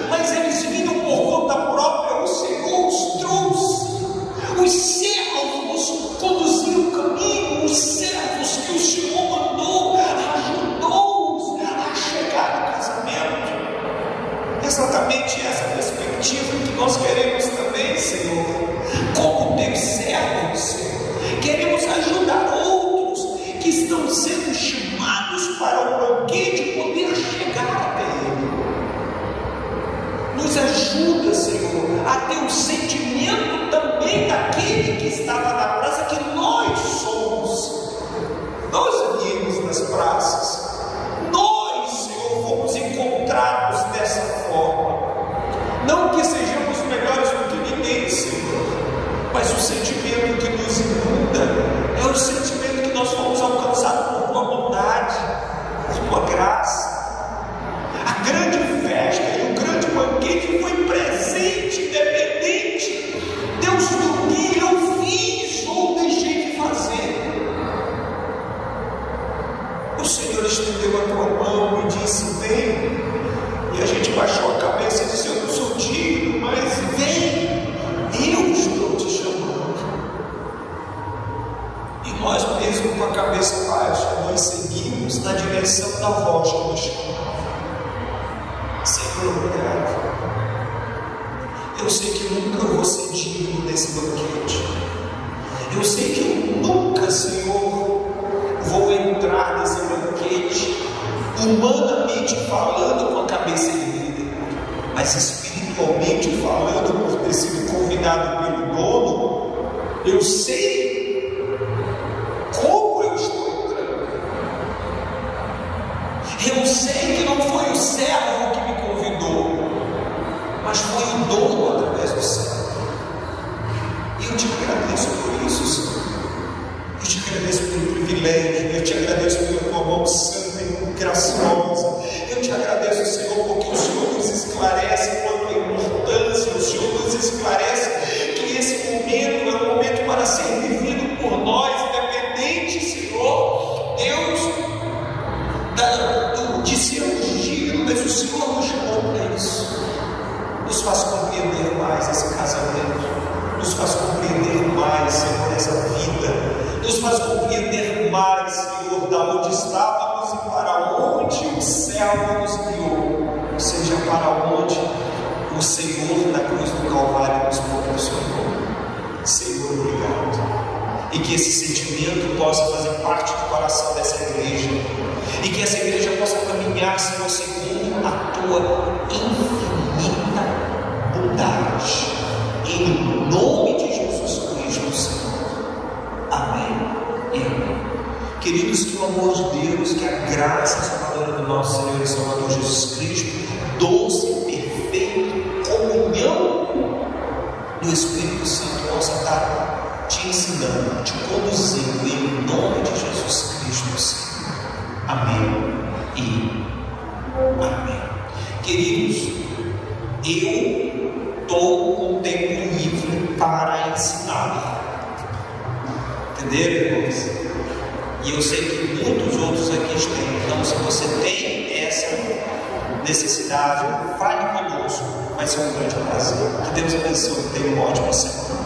E: mas eles viram por conta própria, o Senhor os trouxe. Os servos conduziram o caminho, os servos que o Senhor mandou, ajudou-os a chegar no casamento. Exatamente essa perspectiva que nós queremos também, Senhor, como teus servos. a ter o sentimento também daquele que estava na praça, que nós somos. Nós viemos nas praças, nós, Senhor, fomos encontrados dessa forma. Não que sejamos melhores do que ninguém, Senhor, mas o sentimento que nos inunda é o sentimento que nós fomos alcançados por tua bondade, por tua graça. A grande festa e o grande banquete foi presente, independente, Deus, do que eu fiz ou deixei de fazer. O Senhor estendeu a tua mão e disse: vem. E a gente baixou a cabeça e disse: eu não sou digno, mas vem, eu estou te chamando. E nós, mesmo com a cabeça baixa, nós seguimos na direção da voz que nos chamava. Senhor, obrigado. Eu sei que nunca vou ser digno desse banquete. Eu sei que eu nunca, Senhor, vou entrar nesse banquete, humanamente falando, com a cabeça erguida, mas espiritualmente falando, por ter sido convidado pelo dono, eu sei como eu estou entrando. Eu sei que não foi o servo que me convidou, mas foi o dono através do servo. E eu te agradeço por isso, Senhor. Eu te agradeço pelo privilégio, eu te agradeço pela tua mão santa e graciosa. Eu te agradeço, Senhor, porque o Senhor nos esclarece quanto a importância, o Senhor nos esclarece que esse momento é um momento para ser vivido por nós, independente, Senhor, Deus, de sermos dignos, mas o Senhor nos chamou para isso. Nos faz compreender mais esse casamento, nos faz compreender mais, Senhor, essa vida. Nos faz compreender mais, Senhor, da onde estávamos e para onde o céu nos guiou, ou seja, para onde o Senhor na cruz do Calvário nos proporcionou. Senhor, obrigado. E que esse sentimento possa fazer parte do coração dessa igreja, e que essa igreja possa caminhar, Senhor, segundo a tua infinita bondade, em nome de Jesus Cristo, Senhor. Amém e amém. Queridos, que o amor de Deus, que a graça salvadora do nosso Senhor e Salvador Jesus Cristo, doce e perfeita comunhão do Espírito Santo possa estar te ensinando, te conduzindo em nome de Jesus Cristo, Senhor. Amém e amém. Queridos, eu estou com o tempo livre para ensinar. Entenderam, irmãos? E eu sei que muitos outros aqui estão. Então, se você tem essa necessidade, fale conosco. Vai ser um grande prazer. Que Deus abençoe. Tenha uma ótima semana.